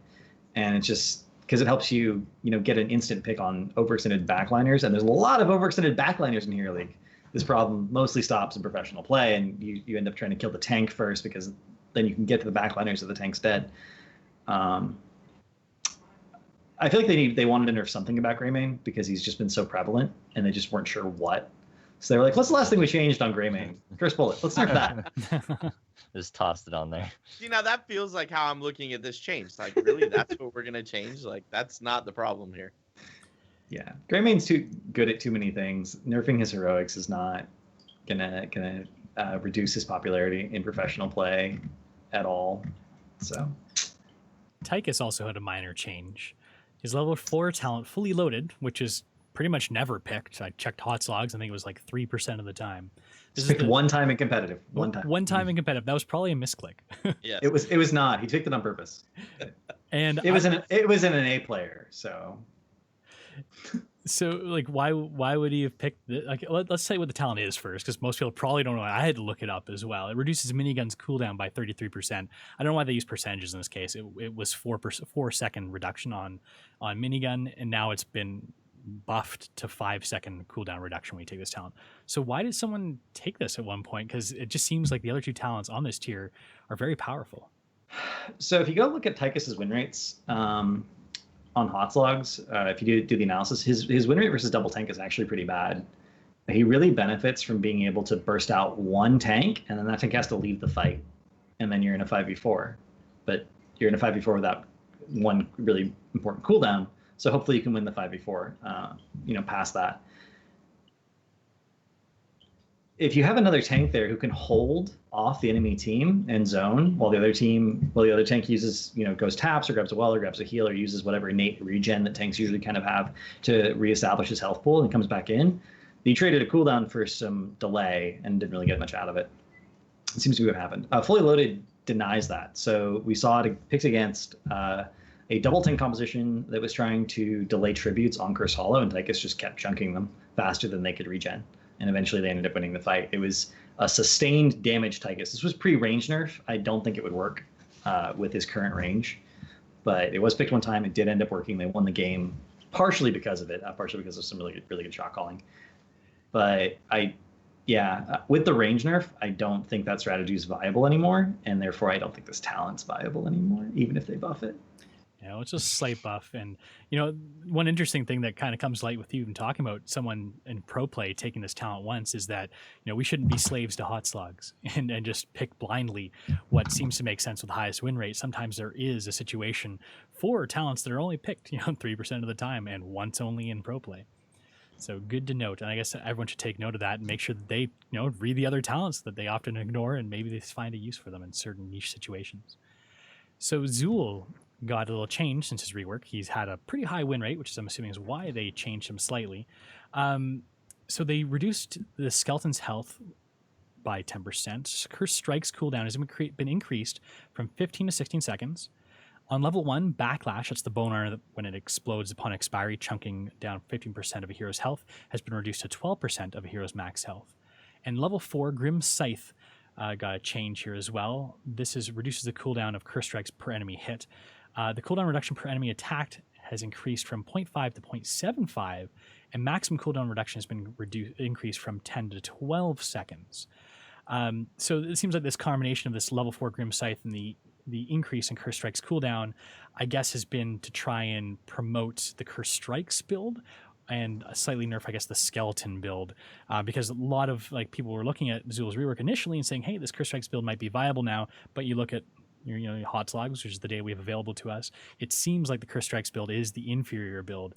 And it's just because it helps you, get an instant pick on overextended backliners. And there's a lot of overextended backliners in Hero League. This problem mostly stops in professional play, and you end up trying to kill the tank first because then you can get to the backliners if the tank's dead. I feel like they wanted to nerf something about Greymane because he's just been so prevalent, and they just weren't sure what. So they were like, what's the last thing we changed on Greymane? Curse Bullet. Let's nerf that. Just tossed it on there. See, now that feels like how I'm looking at this change. Like, really, that's what we're gonna change? Like, that's not the problem here. Yeah, Greymane's too good at too many things. Nerfing his heroics is not gonna reduce his popularity in professional play at all. So, Tychus also had a minor change. His level 4 talent fully loaded, which is pretty much never picked. I checked HOTS logs. I think it was like 3% of the time. This picked one time in competitive. One time in competitive. That was probably a misclick. Yes. It was not. He picked it on purpose. And it was an A player. So like, why would he have picked the, like? Let's say what the talent is first, because most people probably don't know. I had to look it up as well. It reduces minigun's cooldown by 33%. I don't know why they use percentages in this case. It was 4-second reduction on minigun, and now it's been buffed to 5-second cooldown reduction when you take this talent. So why did someone take this at one point? Because it just seems like the other two talents on this tier are very powerful. So if you go look at Tychus's win rates on HOTS logs, if you do the analysis, his win rate versus double tank is actually pretty bad. He really benefits from being able to burst out one tank, and then that tank has to leave the fight, and then you're in a 5v4. But you're in a 5v4 without one really important cooldown. So hopefully you can win the 5v4, past that. If you have another tank there who can hold off the enemy team and zone while the other tank uses, goes taps or grabs a well or grabs a heal or uses whatever innate regen that tanks usually kind of have to reestablish his health pool and comes back in, you traded a cooldown for some delay and didn't really get much out of it. It seems to be what happened. Fully Loaded denies that. So we saw it picked against a double tank composition that was trying to delay tributes on Curse Hollow, and Tychus just kept chunking them faster than they could regen. And eventually they ended up winning the fight. It was a sustained damage Tychus. This was pre-range nerf. I don't think it would work with his current range. But it was picked one time. It did end up working. They won the game partially because of it, partially because of some really good shot calling. But with the range nerf, I don't think that strategy is viable anymore. And therefore, I don't think this talent's viable anymore, even if they buff it. It's just a slight buff. And, one interesting thing that kind of comes light with you even talking about someone in pro play taking this talent once is that, we shouldn't be slaves to HOTS logs and just pick blindly what seems to make sense with the highest win rate. Sometimes there is a situation for talents that are only picked, 3% of the time and once only in pro play. So good to note. And I guess everyone should take note of that and make sure that they, read the other talents that they often ignore and maybe they find a use for them in certain niche situations. So Zool got a little change since his rework. He's had a pretty high win rate, which I'm assuming is why they changed him slightly. So they reduced the skeleton's health by 10%. Curse Strike's cooldown has been increased from 15 to 16 seconds. On level 1, Backlash, that's the bone armor that when it explodes upon expiry, chunking down 15% of a hero's health, has been reduced to 12% of a hero's max health. And level 4, Grim Scythe, got a change here as well. This reduces the cooldown of Curse Strikes per enemy hit. The cooldown reduction per enemy attacked has increased from 0.5 to 0.75, and maximum cooldown reduction has been increased from 10 to 12 seconds. So it seems like this combination of this level 4 Grim Scythe and the increase in Curse Strike's cooldown, I guess, has been to try and promote the Curse Strikes build and slightly nerf, I guess, the skeleton build, because a lot of people were looking at Zool's rework initially and saying, hey, this Curse Strikes build might be viable now, but you look at your HOTS logs, which is the data we have available to us, it seems like the Curse Strikes build is the inferior build.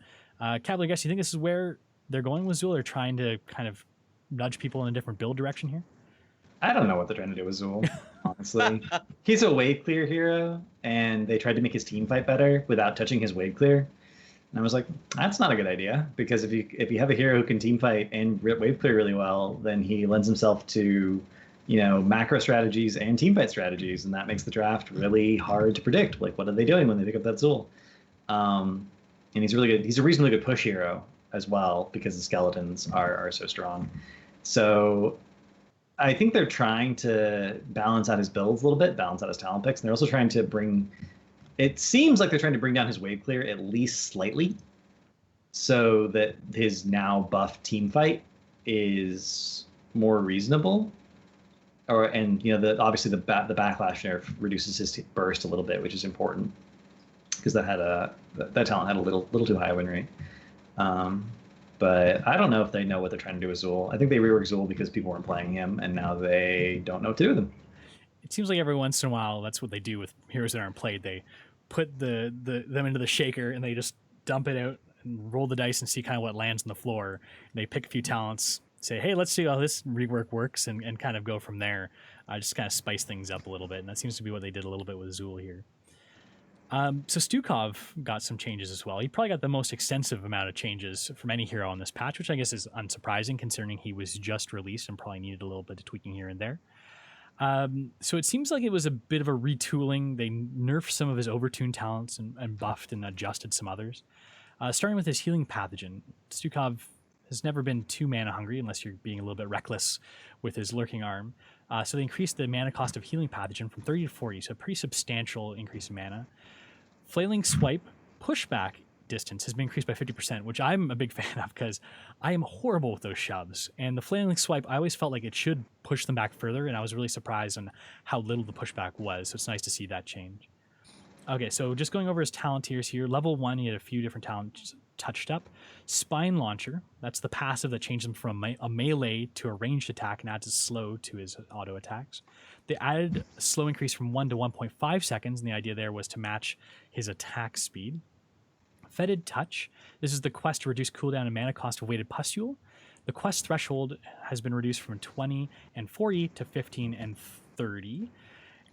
Cavalier Guest, you think this is where they're going with Zool? They're trying to kind of nudge people in a different build direction here? I don't know what they're trying to do with Zool, honestly. He's a wave clear hero, and they tried to make his team fight better without touching his wave clear. And I was like, that's not a good idea, because if you have a hero who can team fight and wave clear really well, then he lends himself to macro strategies and team fight strategies, and that makes the draft really hard to predict. Like, what are they doing when they pick up that Zool? And he's really good. He's a reasonably good push hero as well, because the skeletons are so strong. So I think they're trying to balance out his builds a little bit, balance out his talent picks, and they're also trying to bring. It seems like they're trying to bring down his wave clear at least slightly, so that his now buff team fight is more reasonable. And obviously the backlash nerf reduces his burst a little bit, which is important because that talent had a little too high a win rate. But I don't know if they know what they're trying to do with Zool. I think they reworked Zool because people weren't playing him, and now they don't know what to do with him. It seems like every once in a while that's what they do with heroes that aren't played. They put them into the shaker and they just dump it out and roll the dice and see kind of what lands on the floor. And they pick a few talents, say, hey, let's see how this rework works, and kind of go from there. Just kind of spice things up a little bit, and that seems to be what they did a little bit with Zool here. So Stukov got some changes as well. He probably got the most extensive amount of changes from any hero on this patch, which I guess is unsurprising considering he was just released and probably needed a little bit of tweaking here and there. So it seems like it was a bit of a retooling. They nerfed some of his overtuned talents and buffed and adjusted some others. Starting with his healing pathogen, Stukov has never been too mana hungry unless you're being a little bit reckless with his lurking arm. So they increased the mana cost of healing pathogen from 30 to 40, so a pretty substantial increase in mana. Flailing swipe pushback distance has been increased by 50%, which I'm a big fan of because I am horrible with those shoves. And the flailing swipe, I always felt like it should push them back further, and I was really surprised on how little the pushback was. So it's nice to see that change. Okay, so just going over his talent tiers here. Level 1, he had a few different talents touched up. Spine Launcher, that's the passive that changed him from a melee to a ranged attack and adds a slow to his auto attacks. They added a slow increase from 1 to 1.5 seconds, and the idea there was to match his attack speed. Fetid Touch, this is the quest to reduce cooldown and mana cost of weighted pustule. The quest threshold has been reduced from 20 and 40 to 15 and 30.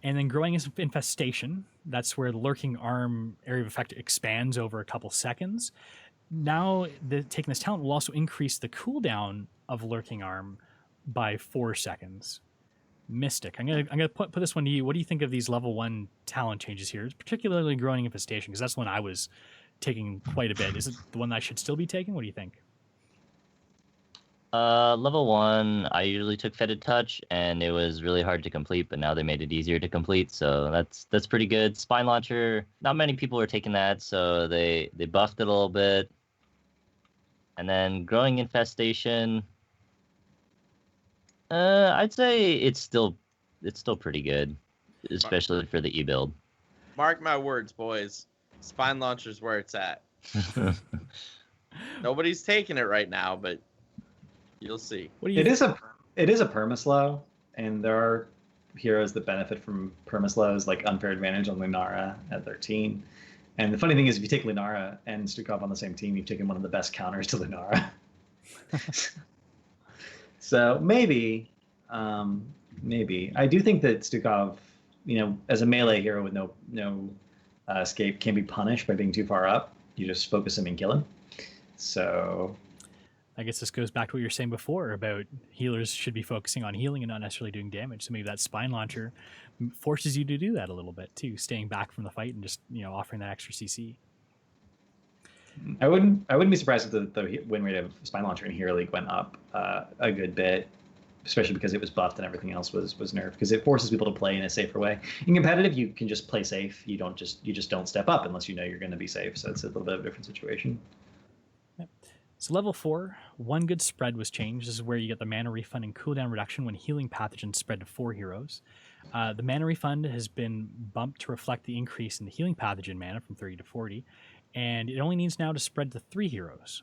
And then Growing Infestation, that's where the lurking arm area of effect expands over a couple seconds. Now, taking this talent will also increase the cooldown of lurking arm by 4 seconds. Mystic, I'm gonna put this one to you. What do you think of these level 1 talent changes here, particularly Growing Infestation? Because that's one I was taking quite a bit. Is it the one that I should still be taking? What do you think? Level 1, I usually took Fetid Touch, and it was really hard to complete, but now they made it easier to complete, so that's pretty good. Spine Launcher, not many people are taking that, so they buffed it a little bit. And then Growing Infestation, I'd say it's still pretty good, especially for the E-build. Mark my words, boys. Spine Launcher's where it's at. Nobody's taking it right now, but you'll see. It is a permaslow, and there are heroes that benefit from permaslows, like Unfair Advantage on Lunara at 13. And the funny thing is, if you take Lunara and Stukov on the same team, you've taken one of the best counters to Lunara. So maybe I do think that Stukov, as a melee hero with no escape, can be punished by being too far up. You just focus him and kill him. So I guess this goes back to what you were saying before about healers should be focusing on healing and not necessarily doing damage. So maybe that Spine Launcher forces you to do that a little bit too, staying back from the fight and just offering that extra CC. I wouldn't be surprised if the win rate of Spine Launcher in Hero League went up a good bit, especially because it was buffed and everything else was nerfed, because it forces people to play in a safer way. In competitive, you can just play safe. You just don't step up unless you know you're going to be safe. So it's a little bit of a different situation. Yep. So level 4, one good spread was changed. This is where you get the mana refund and cooldown reduction when healing pathogens spread to 4 heroes. The mana refund has been bumped to reflect the increase in the healing pathogen mana from 30 to 40, and it only needs now to spread to 3 heroes.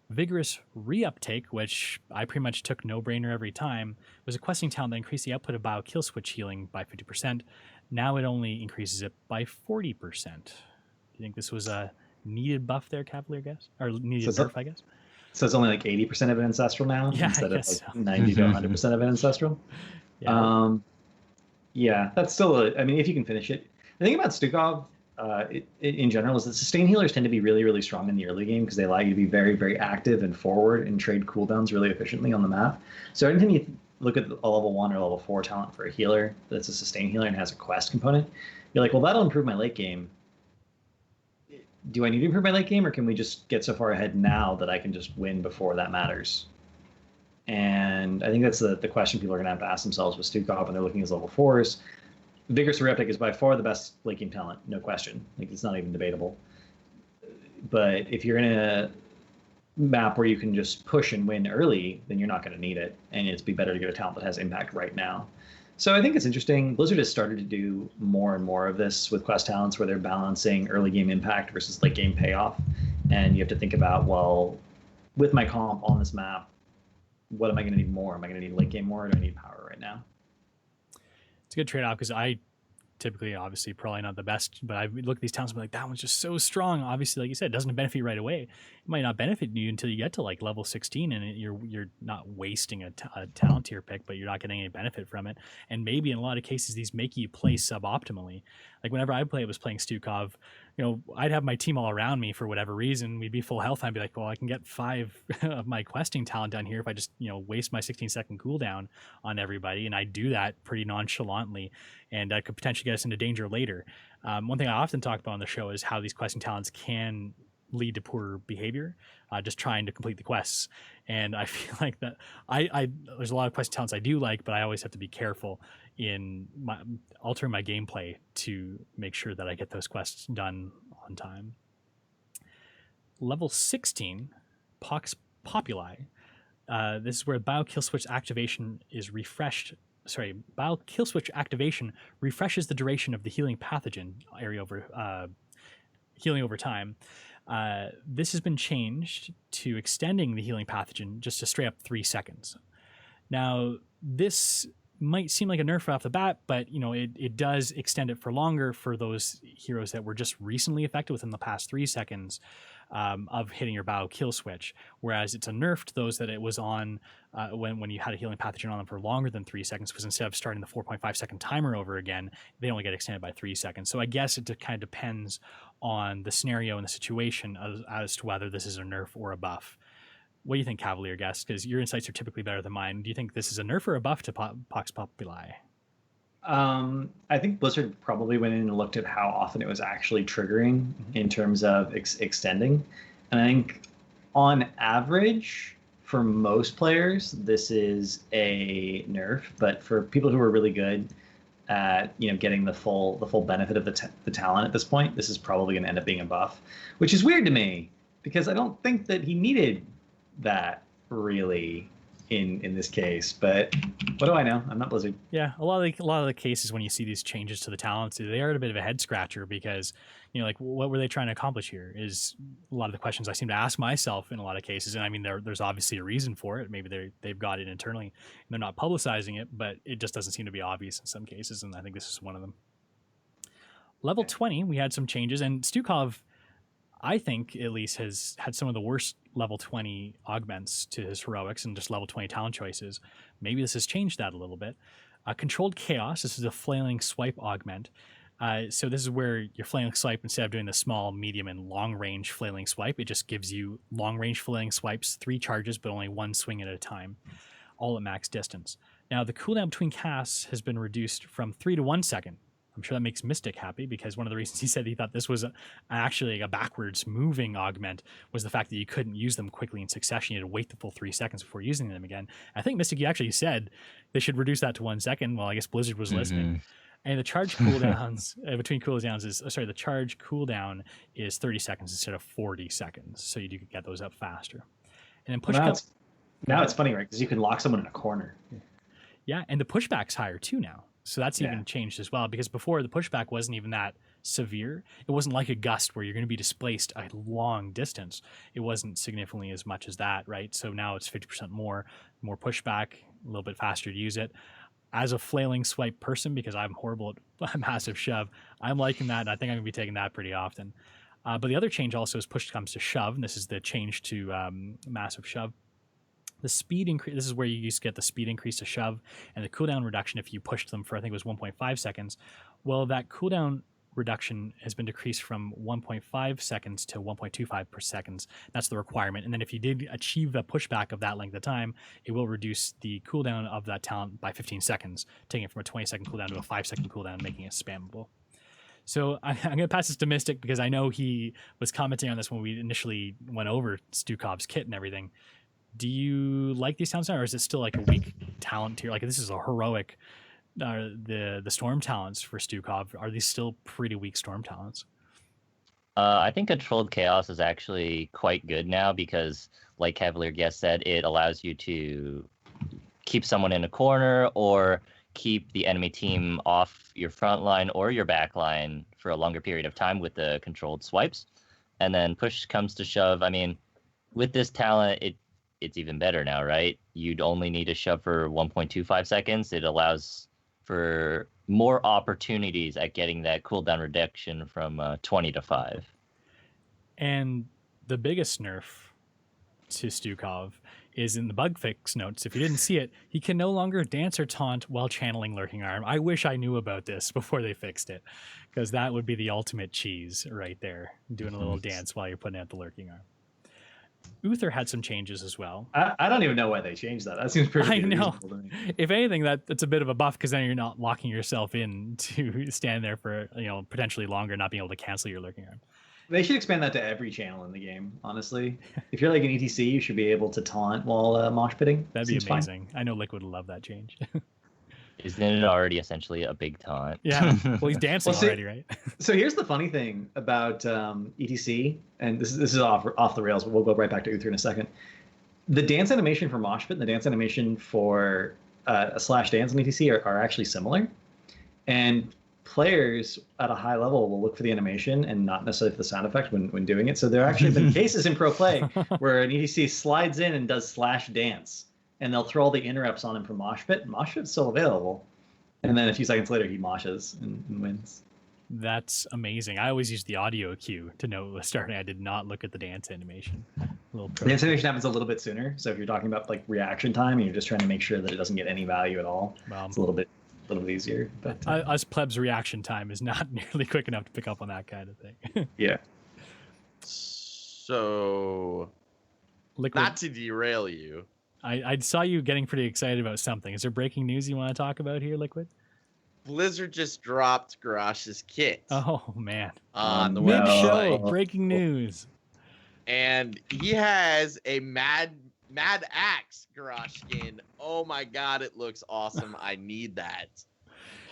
Vigorous Reuptake, which I pretty much took no-brainer every time, was a questing talent that increased the output of Bio Kill Switch healing by 50%. Now it only increases it by 40%. Do you think this was a needed buff there, Cavalier Guest? Or needed nerf, I guess? So it's only like 80% of it ancestral now, instead of like 90 to 100% of it ancestral? Yeah. Yeah, that's still if you can finish it. The thing about Stukov, in general, is that sustain healers tend to be really, really strong in the early game because they allow you to be very, very active and forward and trade cooldowns really efficiently on the map. So anytime you look at a level 1 or level 4 talent for a healer that's a sustain healer and has a quest component, you're like, well, that'll improve my late game. Do I need to improve my late game, or can we just get so far ahead now that I can just win before that matters? And I think that's the question people are going to have to ask themselves with Stukov when they're looking at his level 4s. Vigorous Reptic is by far the best late game talent, no question. Like, it's not even debatable. But if you're in a map where you can just push and win early, then you're not going to need it. And it's be better to get a talent that has impact right now. So I think it's interesting. Blizzard has started to do more and more of this with quest talents where they're balancing early game impact versus late game payoff. And you have to think about, well, with my comp on this map, what am I going to need more? Am I going to need late game more, or do I need power right now? It's a good trade-off because I typically, obviously, probably not the best, but I look at these talents and be like, that one's just so strong. Obviously, like you said, it doesn't benefit you right away. It might not benefit you until you get to like level 16, and you're not wasting a talent tier pick, but you're not getting any benefit from it. And maybe in a lot of cases, these make you play suboptimally. Like whenever I was playing Stukov, I'd have my team all around me for whatever reason. We'd be full health. I'd be like, well, I can get 5 of my questing talent down here if I just, waste my 16-second cooldown on everybody. And I do that pretty nonchalantly, and I could potentially get us into danger later. One thing I often talk about on the show is how these questing talents can lead to poor behavior, just trying to complete the quests. And I feel like that there's a lot of questing talents I do like, but I always have to be careful in altering my gameplay to make sure that I get those quests done on time. Level 16, Pox Populi. This is where Bio Kill Switch activation is refreshed. Sorry, Bio Kill Switch activation refreshes the duration of the healing pathogen area over healing over time. This has been changed to extending the healing pathogen just to straight up 3 seconds. Now, this might seem like a nerf off the bat, but it does extend it for longer for those heroes that were just recently affected within the past 3 seconds of hitting your Bio Kill Switch, whereas it's a nerf to those that it was on when you had a healing pathogen on them for longer than 3 seconds, because instead of starting the 4.5 second timer over again, they only get extended by 3 seconds. So I guess it kind of depends on the scenario and the situation as to whether this is a nerf or a buff. What do you think, Cavalier Guest? Because your insights are typically better than mine. Do you think this is a nerf or a buff to Pox Populi? I think Blizzard probably went in and looked at how often it was actually triggering in terms of extending. And I think on average, for most players, this is a nerf. But for people who are really good at getting the full benefit of the talent at this point, this is probably going to end up being a buff, which is weird to me because I don't think that he needed that really in this case. But what do I know? I'm not Blizzard. Yeah, a lot of the cases when you see these changes to the talents, they are a bit of a head scratcher because like what were they trying to accomplish here is a lot of the questions I seem to ask myself in a lot of cases. And I mean, there's obviously a reason for it. Maybe they've got it internally and they're not publicizing it, but it just doesn't seem to be obvious in some cases, and I think this is one of them. Level 20, we had some changes, and Stukov, I think, at least, has had some of the worst level 20 augments to his heroics and just level 20 talent choices. Maybe this has changed that a little bit. Controlled Chaos, this is a flailing swipe augment. So this is where your flailing swipe, instead of doing the small, medium, and long range flailing swipe, it just gives you long range flailing swipes, 3 charges, but only 1 swing at a time, all at max distance. Now, the cooldown between casts has been reduced from 3 to 1 second. I'm sure that makes Mystic happy, because one of the reasons he said he thought this was actually a backwards moving augment was the fact that you couldn't use them quickly in succession. You had to wait the full 3 seconds before using them again. I think Mystic, you actually said they should reduce that to 1 second. Well, I guess Blizzard was listening. And the charge cooldowns between cooldowns is the charge cooldown is 30 seconds instead of 40 seconds. So you do get those up faster. And then push now it's funny, right? Because you can lock someone in a corner. Yeah, and the pushback's higher too now. So that's even changed as well, because before the pushback wasn't even that severe. It wasn't like a gust where you're going to be displaced a long distance. It wasn't significantly as much as that, right? So now it's 50% more pushback, a little bit faster to use it. As a flailing swipe person, because I'm horrible at massive shove, I'm liking that. And I think I'm going to be taking that pretty often. But the other change also is push comes to shove, and this is the change to massive shove. The speed increase, this is where you used to get the speed increase to shove, and the cooldown reduction if you pushed them for, I think it was 1.5 seconds. Well, that cooldown reduction has been decreased from 1.5 seconds to 1.25 per seconds. That's the requirement. And then if you did achieve the pushback of that length of time, it will reduce the cooldown of that talent by 15 seconds, taking it from a 20-second cooldown to a 5-second cooldown, making it spammable. So I'm going to pass this to Mystic, because I know he was commenting on this when we initially went over Stukov's kit and everything. Do you like these talents now, or is it still like a weak talent tier? Like this is a heroic. The storm talents for Stukov, are these still pretty weak storm talents? I think Controlled Chaos is actually quite good now because, like Cavalier Guest said, it allows you to keep someone in a corner or keep the enemy team off your front line or your back line for a longer period of time with the controlled swipes. And then push comes to shove. I mean, with this talent, it's even better now, right? You'd only need to shove for 1.25 seconds. It allows for more opportunities at getting that cooldown reduction from 20 to 5. And the biggest nerf to Stukov is in the bug fix notes. If you didn't see it, he can no longer dance or taunt while channeling Lurking Arm. I wish I knew about this before they fixed it, because that would be the ultimate cheese right there, doing a little dance while you're putting out the Lurking Arm. Uther had some changes as well. I don't even know why they changed that. That seems pretty reasonable to me. If anything, that's a bit of a buff, because then you're not locking yourself in to stand there for potentially longer, not being able to cancel your Lurking Arm. They should expand that to every channel in the game, honestly. If you're like an ETC, you should be able to taunt while mosh pitting. That'd be amazing. Fine. I know LiQuiD would love that change. Isn't it already essentially a big taunt? Yeah. Well, he's dancing already, right? So here's the funny thing about ETC, and this is off the rails, but we'll go right back to Uther in a second. The dance animation for mosh pit and the dance animation for a slash dance in ETC are actually similar. And players at a high level will look for the animation and not necessarily for the sound effect when doing it. So there have actually been cases in pro play where an ETC slides in and does slash dance, and they'll throw all the interrupts on him from mosh pit. Mosh pit's still available, and then a few seconds later he moshes and wins. That's amazing. I always use the audio cue to know it was starting. I did not look at the dance animation. The dance animation happens a little bit sooner. So if you're talking about like reaction time and you're just trying to make sure that it doesn't get any value at all, it's a little bit easier. But us plebs' reaction time is not nearly quick enough to pick up on that kind of thing. Yeah. So, LiQuiD, not to derail you, I saw you getting pretty excited about something. Is there breaking news you want to talk about here, LiQuiD? Blizzard just dropped Garrosh's kit. Oh man! On the mid-show, website. breaking news. And he has a Mad Axe Garrosh skin. Oh my god, it looks awesome. I need that.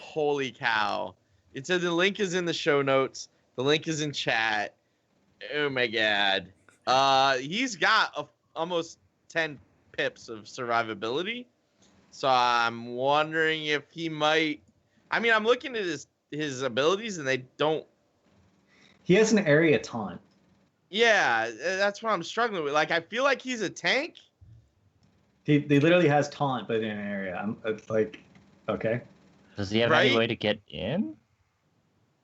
Holy cow. It said the link is in the show notes. The link is in chat. Oh my god. He's got almost 10 pips of survivability. So I'm wondering if he might... I mean, I'm looking at his abilities and they don't... He has an area taunt. Yeah, that's what I'm struggling with. Like, I feel like he's a tank. He literally has taunt, but in an area. I'm like, okay. Does he have any way to get in?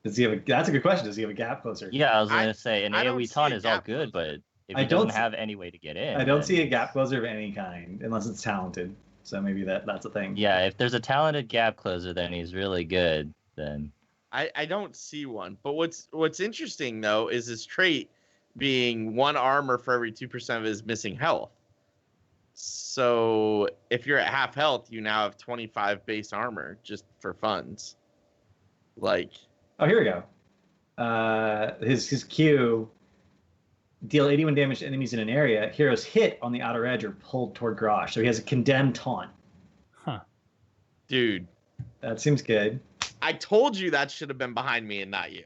Does he have that's a good question. Does he have a gap closer? Yeah, I was going to say, an AoE taunt is all good, but if he doesn't have any way to get in... I don't see a gap closer of any kind, unless it's talented. So maybe that's a thing. Yeah, if there's a talented gap closer, then he's really good, then... I don't see one. But what's interesting, though, is his trait being 1 armor for every 2% of his missing health. So if you're at half health, you now have 25 base armor just for funds. Like... Oh, here we go. His Q, deal 81 damage to enemies in an area. Heroes hit on the outer edge or pulled toward Garrosh. So he has a condemned taunt. Huh. Dude. That seems good. I told you that should have been behind me and not you.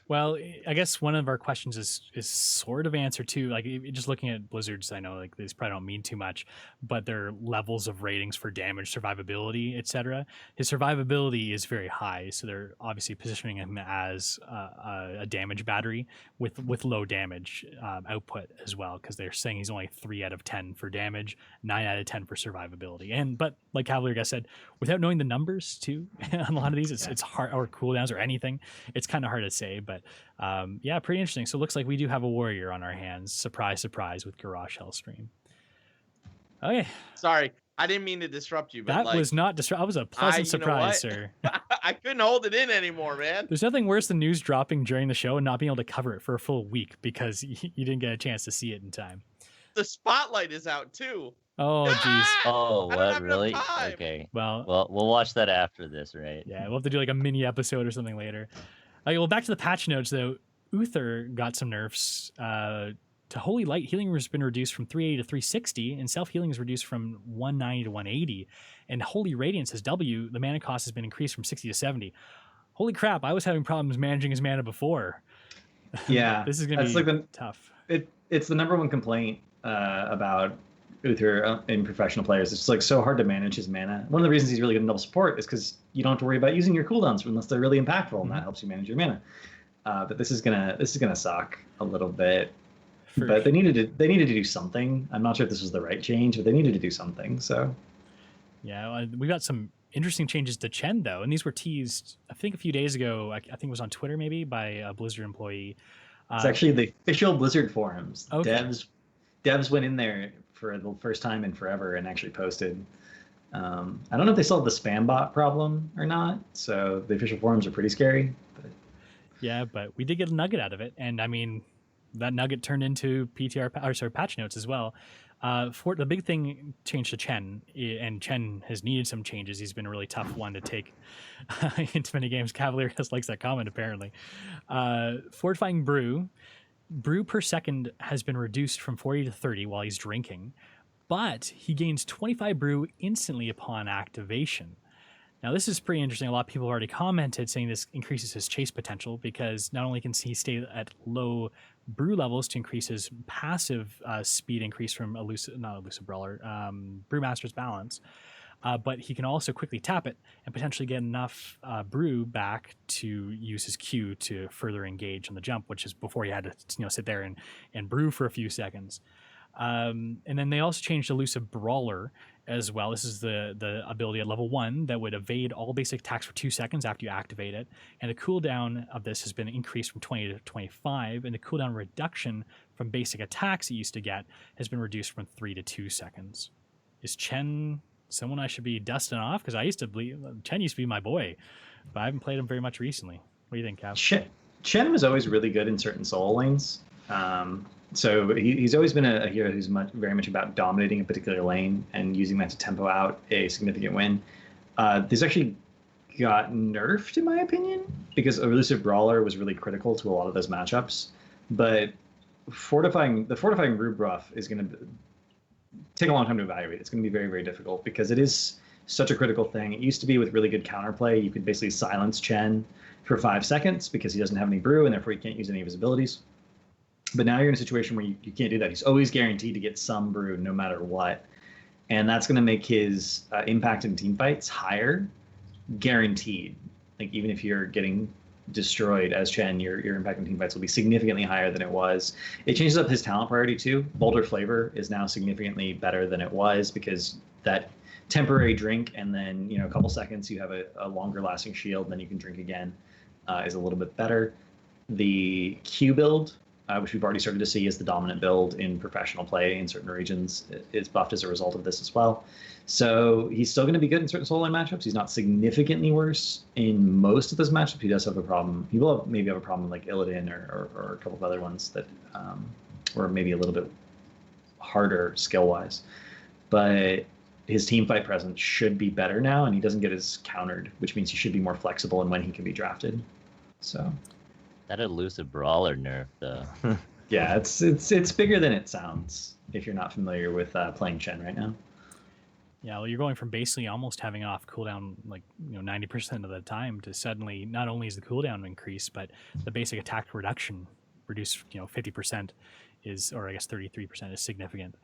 Well, I guess one of our questions is sort of answered too. Like, just looking at Blizzard's, I know like these probably don't mean too much, but their levels of ratings for damage, survivability, etc. His survivability is very high, so they're obviously positioning him as a damage battery with low damage output as well, because they're saying he's only 3 out of 10 for damage, 9 out of 10 for survivability. But like Cavalier Guest said, without knowing the numbers too on a lot of these, it's hard, or cooldowns or anything. It's kind of hard to say, but yeah, pretty interesting. So it looks like we do have a warrior on our hands. Surprise, surprise, with Garrosh Hellstream. Okay. Sorry, I didn't mean to disrupt you. But that was not disrupt. That was a pleasant surprise, sir. I couldn't hold it in anymore, man. There's nothing worse than news dropping during the show and not being able to cover it for a full week because you didn't get a chance to see it in time. The spotlight is out too. Oh, jeez. Oh, what? Really? Okay. Well, we'll watch that after this, right? Yeah, we'll have to do like a mini episode or something later. Okay, well, back to the patch notes, though. Uther got some nerfs to Holy Light, healing has been reduced from 380 to 360, and self healing is reduced from 190 to 180. And Holy Radiance, his W, the mana cost has been increased from 60 to 70. Holy crap! I was having problems managing his mana before. Yeah, This is gonna be like tough. It's the number one complaint about Uther in professional players. It's like so hard to manage his mana. One of the reasons he's really good in double support is because you don't have to worry about using your cooldowns unless they're really impactful, and that helps you manage your mana. But this is gonna suck a little bit. But they needed to do something. I'm not sure if this was the right change, but they needed to do something. So yeah, we got some interesting changes to Chen though, and these were teased I think a few days ago. I think it was on Twitter maybe by a Blizzard employee. It's actually the official Blizzard forums. Okay. Devs went in there for the first time in forever and actually posted. I don't know if they solved the spam bot problem or not. So the official forums are pretty scary. But... Yeah, but we did get a nugget out of it, and I mean, that nugget turned into patch notes as well. For the big thing changed to Chen, and Chen has needed some changes. He's been a really tough one to take into many games. Cavalier just likes that comment apparently. Fortifying brew per second has been reduced from 40 to 30 while he's drinking, but he gains 25 brew instantly upon activation. Now, this is pretty interesting. A lot of people have already commented saying this increases his chase potential because not only can he stay at low brew levels to increase his passive speed increase from Brewmaster's Balance, but he can also quickly tap it and potentially get enough brew back to use his Q to further engage on the jump, which is before he had to sit there and brew for a few seconds. And then they also changed Elusive Brawler as well. This is the ability at level 1 that would evade all basic attacks for 2 seconds after you activate it. And the cooldown of this has been increased from 20 to 25, and the cooldown reduction from basic attacks it used to get has been reduced from 3 to 2 seconds. Is Chen someone I should be dusting off? Because Chen used to be my boy, but I haven't played him very much recently. What do you think, Cav? Chen was always really good in certain solo lanes. So he's always been a hero who's very much about dominating a particular lane and using that to tempo out a significant win. This actually got nerfed, in my opinion, because Elusive Brawler was really critical to a lot of those matchups. But the fortifying brew buff is going to take a long time to evaluate. It's going to be very, very difficult because it is such a critical thing. It used to be with really good counterplay, you could basically silence Chen for 5 seconds because he doesn't have any brew and therefore he can't use any of his abilities. But now you're in a situation where you can't do that. He's always guaranteed to get some brew no matter what. And that's going to make his impact in team fights higher, guaranteed. Like even if you're getting destroyed as Chen, your impact in team fights will be significantly higher than it was. It changes up his talent priority too. Bolder Flavor is now significantly better than it was because that temporary drink and then a couple seconds you have a longer lasting shield, then you can drink again, is a little bit better. The Q build, which we've already started to see is the dominant build in professional play in certain regions, is buffed as a result of this as well. So he's still going to be good in certain solo lane matchups. He's not significantly worse in most of those matchups. He does have a problem. He will maybe have a problem like Illidan or a couple of other ones that were maybe a little bit harder skill-wise. But his team fight presence should be better now, and he doesn't get as countered, which means he should be more flexible in when he can be drafted. So... that Elusive Brawler nerf, though. Yeah, it's bigger than it sounds if you're not familiar with playing Chen right now. Yeah, well, you're going from basically almost having off cooldown 90% of the time to suddenly not only is the cooldown increased, but the basic attack reduction reduced 50% or I guess 33% is significant.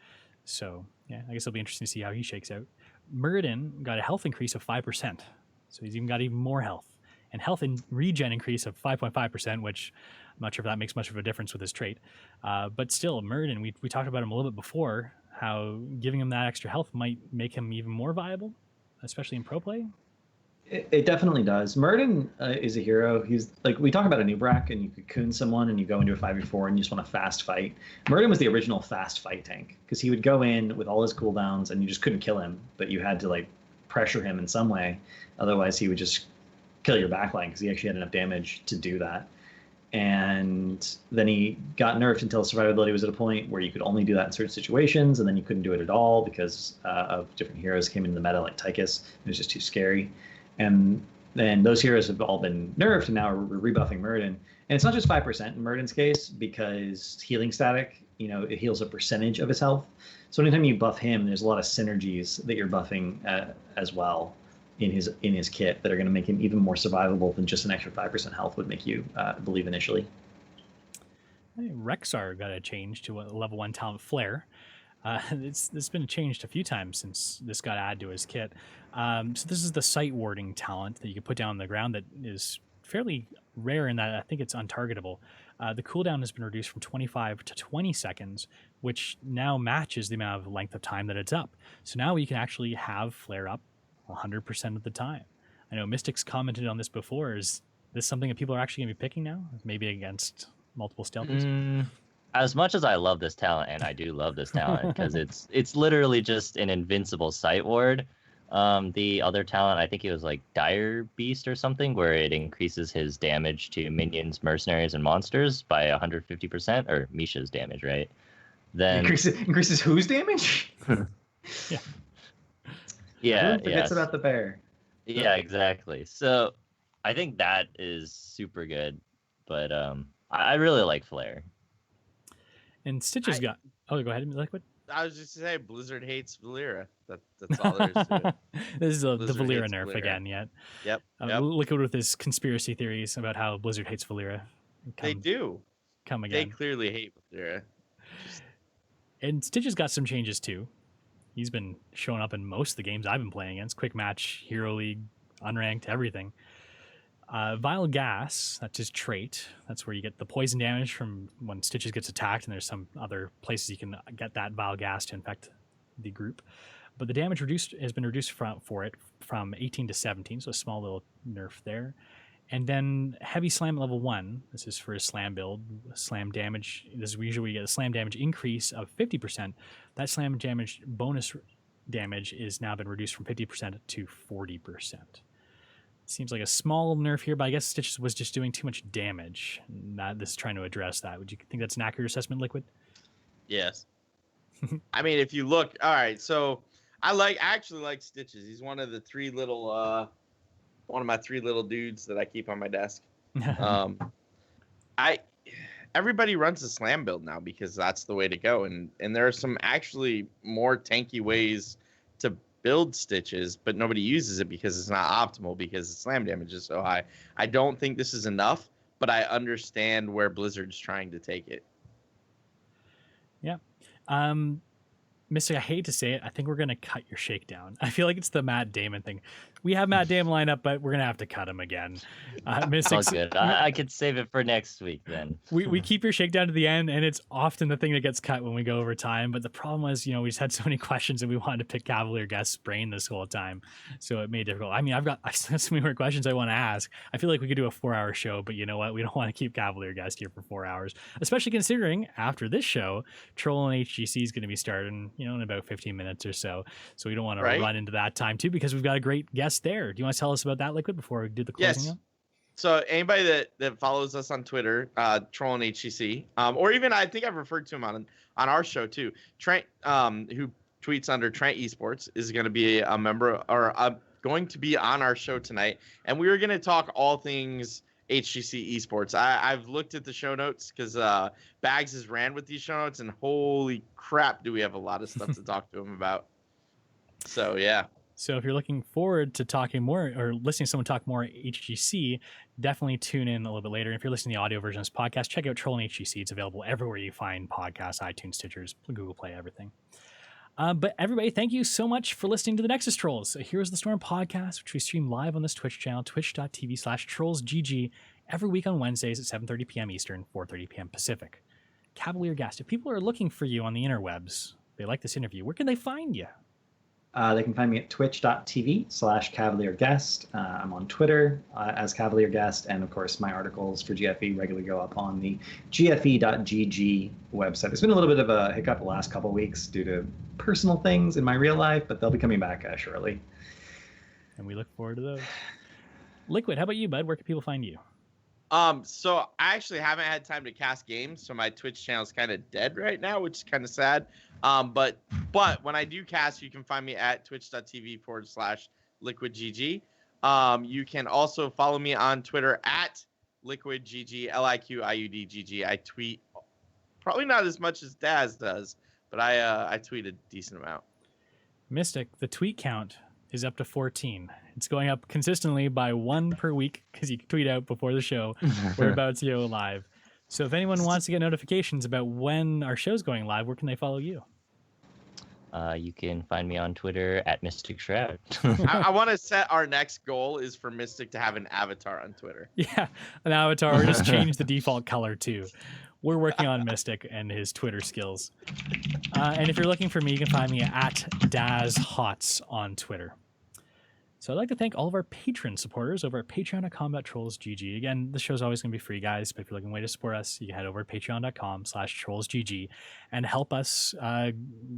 So yeah, I guess it'll be interesting to see how he shakes out. Muradin got a health increase of 5%, so he's even got even more health. And health and regen increase of 5.5%, which I'm not sure if that makes much of a difference with his trait. But still, Muradin, we talked about him a little bit before, how giving him that extra health might make him even more viable, especially in pro play. It definitely does. Muradin is a hero. He's like, we talk about a Nubrak, and you could cocoon someone, and you go into a 5v4, and you just want a fast fight. Muradin was the original fast fight tank, because he would go in with all his cooldowns, and you just couldn't kill him, but you had to pressure him in some way. Otherwise, he would just kill your backline, because he actually had enough damage to do that. And then he got nerfed until survivability was at a point where you could only do that in certain situations, and then you couldn't do it at all because of different heroes came into the meta, like Tychus. It was just too scary. And then those heroes have all been nerfed, and now we're rebuffing Muradin. And it's not just 5% in Muradin's case, because healing static it heals a percentage of his health. So anytime you buff him, there's a lot of synergies that you're buffing as well in his kit that are going to make him even more survivable than just an extra 5% health would make you believe initially. Rexar got a change to a level 1 talent Flare. It's been changed a few times since this got added to his kit. So this is the sight warding talent that you can put down on the ground that is fairly rare in that I think it's untargetable. The cooldown has been reduced from 25 to 20 seconds, which now matches the amount of length of time that it's up. So now you can actually have Flare up 100% of the time. I know Mystics commented on this before. Is this something that people are actually going to be picking now? Maybe against multiple stealthies? As much as I love this talent, and I do love this talent, because it's literally just an invincible sight ward. The other talent, I think it was like Dire Beast or something, where it increases his damage to minions, mercenaries, and monsters by 150%, or Misha's damage, right? Then increases whose damage? Yeah. Yeah. Everyone forgets about the bear. Yeah, exactly. So I think that is super good, but I really like Flare. And Stitches got. Oh, go ahead, LiQuiD. I was just to say, Blizzard hates Valera. That's all there is to it. This is the Valera hates nerf Valera. again. Yet. Yep. LiQuiD with his conspiracy theories about how Blizzard hates Valera. They do. Come again. They clearly hate Valera. And Stitches got some changes too. He's been showing up in most of the games I've been playing against. Quick Match, Hero League, Unranked, everything. Vile Gas, that's his trait. That's where you get the poison damage from when Stitches gets attacked, and there's some other places you can get that Vile Gas to infect the group. But the damage has been reduced for it from 18 to 17, so a small little nerf there. And then Heavy Slam at level 1. This is for his slam build. Slam damage. This is usually where you get a slam damage increase of 50%. That slam damage bonus damage is now been reduced from 50% to 40%. Seems like a small nerf here, but I guess Stitches was just doing too much damage. This is trying to address that. Would you think that's an accurate assessment, LiQuiD? Yes. I mean, if you look, all right. So I actually like Stitches. He's one of the three little, one of my three little dudes that I keep on my desk. Everybody runs a slam build now because that's the way to go, and there are some actually more tanky ways to build Stitches, but nobody uses it because it's not optimal because the slam damage is so high. I don't think this is enough, but I understand where Blizzard's trying to take it. Yeah. Mystic, I hate to say it. I think we're going to cut your shakedown. I feel like it's the Matt Damon thing. We have Matt Damon lined up, but we're going to have to cut him again. All good. I could save it for next week then. We keep your shakedown to the end, and it's often the thing that gets cut when we go over time. But the problem was, we just had so many questions, and we wanted to pick Cavalier Guest's brain this whole time. So it made it difficult. I mean, I've got so many more questions I want to ask. I feel like we could do a 4-hour show, but you know what? We don't want to keep Cavalier Guest here for 4 hours, especially considering after this show, Troll and HGC is going to be starting, in about 15 minutes or so. So we don't want to run into that time too, because we've got a great guest there. Do you want to tell us about that, LiQuiD, before we do the closing? Yes. So anybody that follows us on Twitter, Troll and HGC, or even I think I've referred to him on our show too. Trent, who tweets under Trent Esports, is going to be a member or going to be on our show tonight, and we were going to talk all things HGC Esports. I've looked at the show notes because Bags has ran with these show notes, and holy crap, do we have a lot of stuff to talk to him about. So yeah. So if you're looking forward to talking more or listening to someone talk more HGC, definitely tune in a little bit later. And if you're listening to the audio version of this podcast, check out Troll and HGC. It's available everywhere you find podcasts, iTunes, Stitchers, Google Play, everything. But everybody, thank you so much for listening to the Nexus Trolls, a Heroes of the Storm podcast, which we stream live on this Twitch channel, twitch.tv/trollsgg, every week on Wednesdays at 7:30 p.m. Eastern, 4:30 p.m. Pacific. Cavalier Guest, if people are looking for you on the interwebs, they like this interview, where can they find you? They can find me at twitch.tv/Cavalier Guest. I'm on Twitter as Cavalier Guest, and of course my articles for GFE regularly go up on the gfe.gg website. There's been a little bit of a hiccup the last couple of weeks due to personal things in my real life, but they'll be coming back shortly. And we look forward to those. LiQuiD, how about you, bud? Where can people find you? So I actually haven't had time to cast games, so my Twitch channel is kind of dead right now, which is kind of sad. But when I do cast, you can find me at twitch.tv/LiQuiDGG. You can also follow me on Twitter at LiQuiDGG, LiQiuDGG. I tweet Probably not as much as Daz does, but I tweet a decent amount. Mystic, the tweet count is up to 14. It's going up consistently by 1 per week because you tweet out before the show. We're about to go live. So if anyone wants to get notifications about when our show's going live, where can they follow you? You can find me on Twitter at Mystic Shroud. I want to set our next goal is for Mystic to have an avatar on Twitter. Yeah, an avatar, or just change the default color too. We're working on Mystic and his Twitter skills. And if you're looking for me, you can find me at DazHots on Twitter. So I'd like to thank all of our Patreon supporters over at patreon.com/trollsgg. Again, the show's always going to be free, guys, but if you're looking for a way to support us, you can head over to patreon.com/trollsgg and help us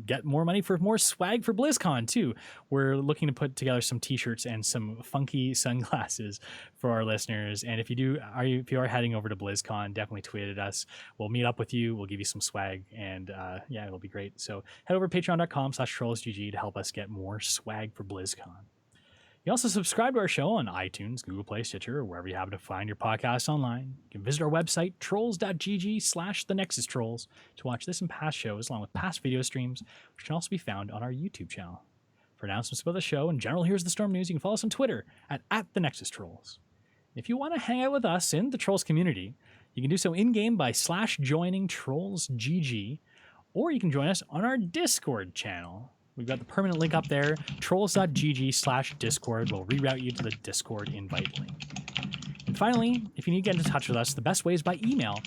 get more money for more swag for BlizzCon, too. We're looking to put together some t-shirts and some funky sunglasses for our listeners. And if you are heading over to BlizzCon, definitely tweet at us. We'll meet up with you. We'll give you some swag, and yeah, it'll be great. So head over to patreon.com/trollsgg to help us get more swag for BlizzCon. You also subscribe to our show on iTunes, Google Play, Stitcher, or wherever you happen to find your podcasts online. You can visit our website, trolls.gg/TheNexusTrolls, to watch this and past shows, along with past video streams, which can also be found on our YouTube channel. For announcements about the show and general Here's the Storm news, you can follow us on Twitter at TheNexusTrolls. If you want to hang out with us in the Trolls community, you can do so in-game by /joining TrollsGG, or you can join us on our Discord channel. We've got the permanent link up there, trolls.gg/Discord. We'll reroute you to the Discord invite link. And finally, if you need to get in touch with us, the best way is by email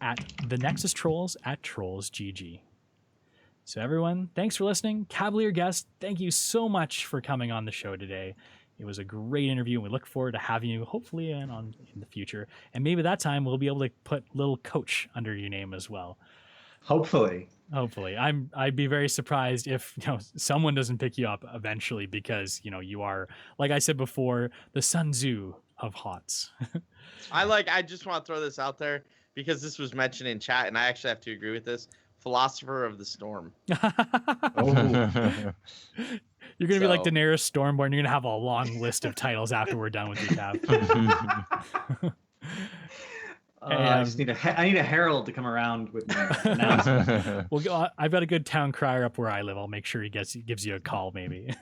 at TheNexusTrolls@trollsgg. So everyone, thanks for listening. Cavalier Guest, thank you so much for coming on the show today. It was a great interview, and we look forward to having you, hopefully, in the future. And maybe that time we'll be able to put little coach under your name as well. Hopefully. I'd be very surprised if someone doesn't pick you up eventually, because you are, like I said before, the Sun Tzu of HOTS. I just want to throw this out there because this was mentioned in chat, and I actually have to agree with this. Philosopher of the Storm. Oh. You're gonna be like Daenerys Stormborn. You're gonna have a long list of titles after we're done with you, Cav. I need a herald to come around with me. Well, I've got a good town crier up where I live. I'll make sure he gives you a call, maybe.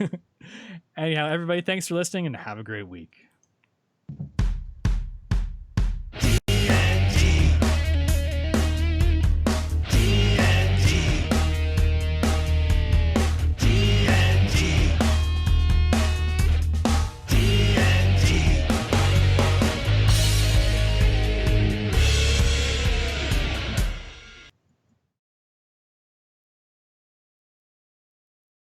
Anyhow, everybody, thanks for listening, and have a great week.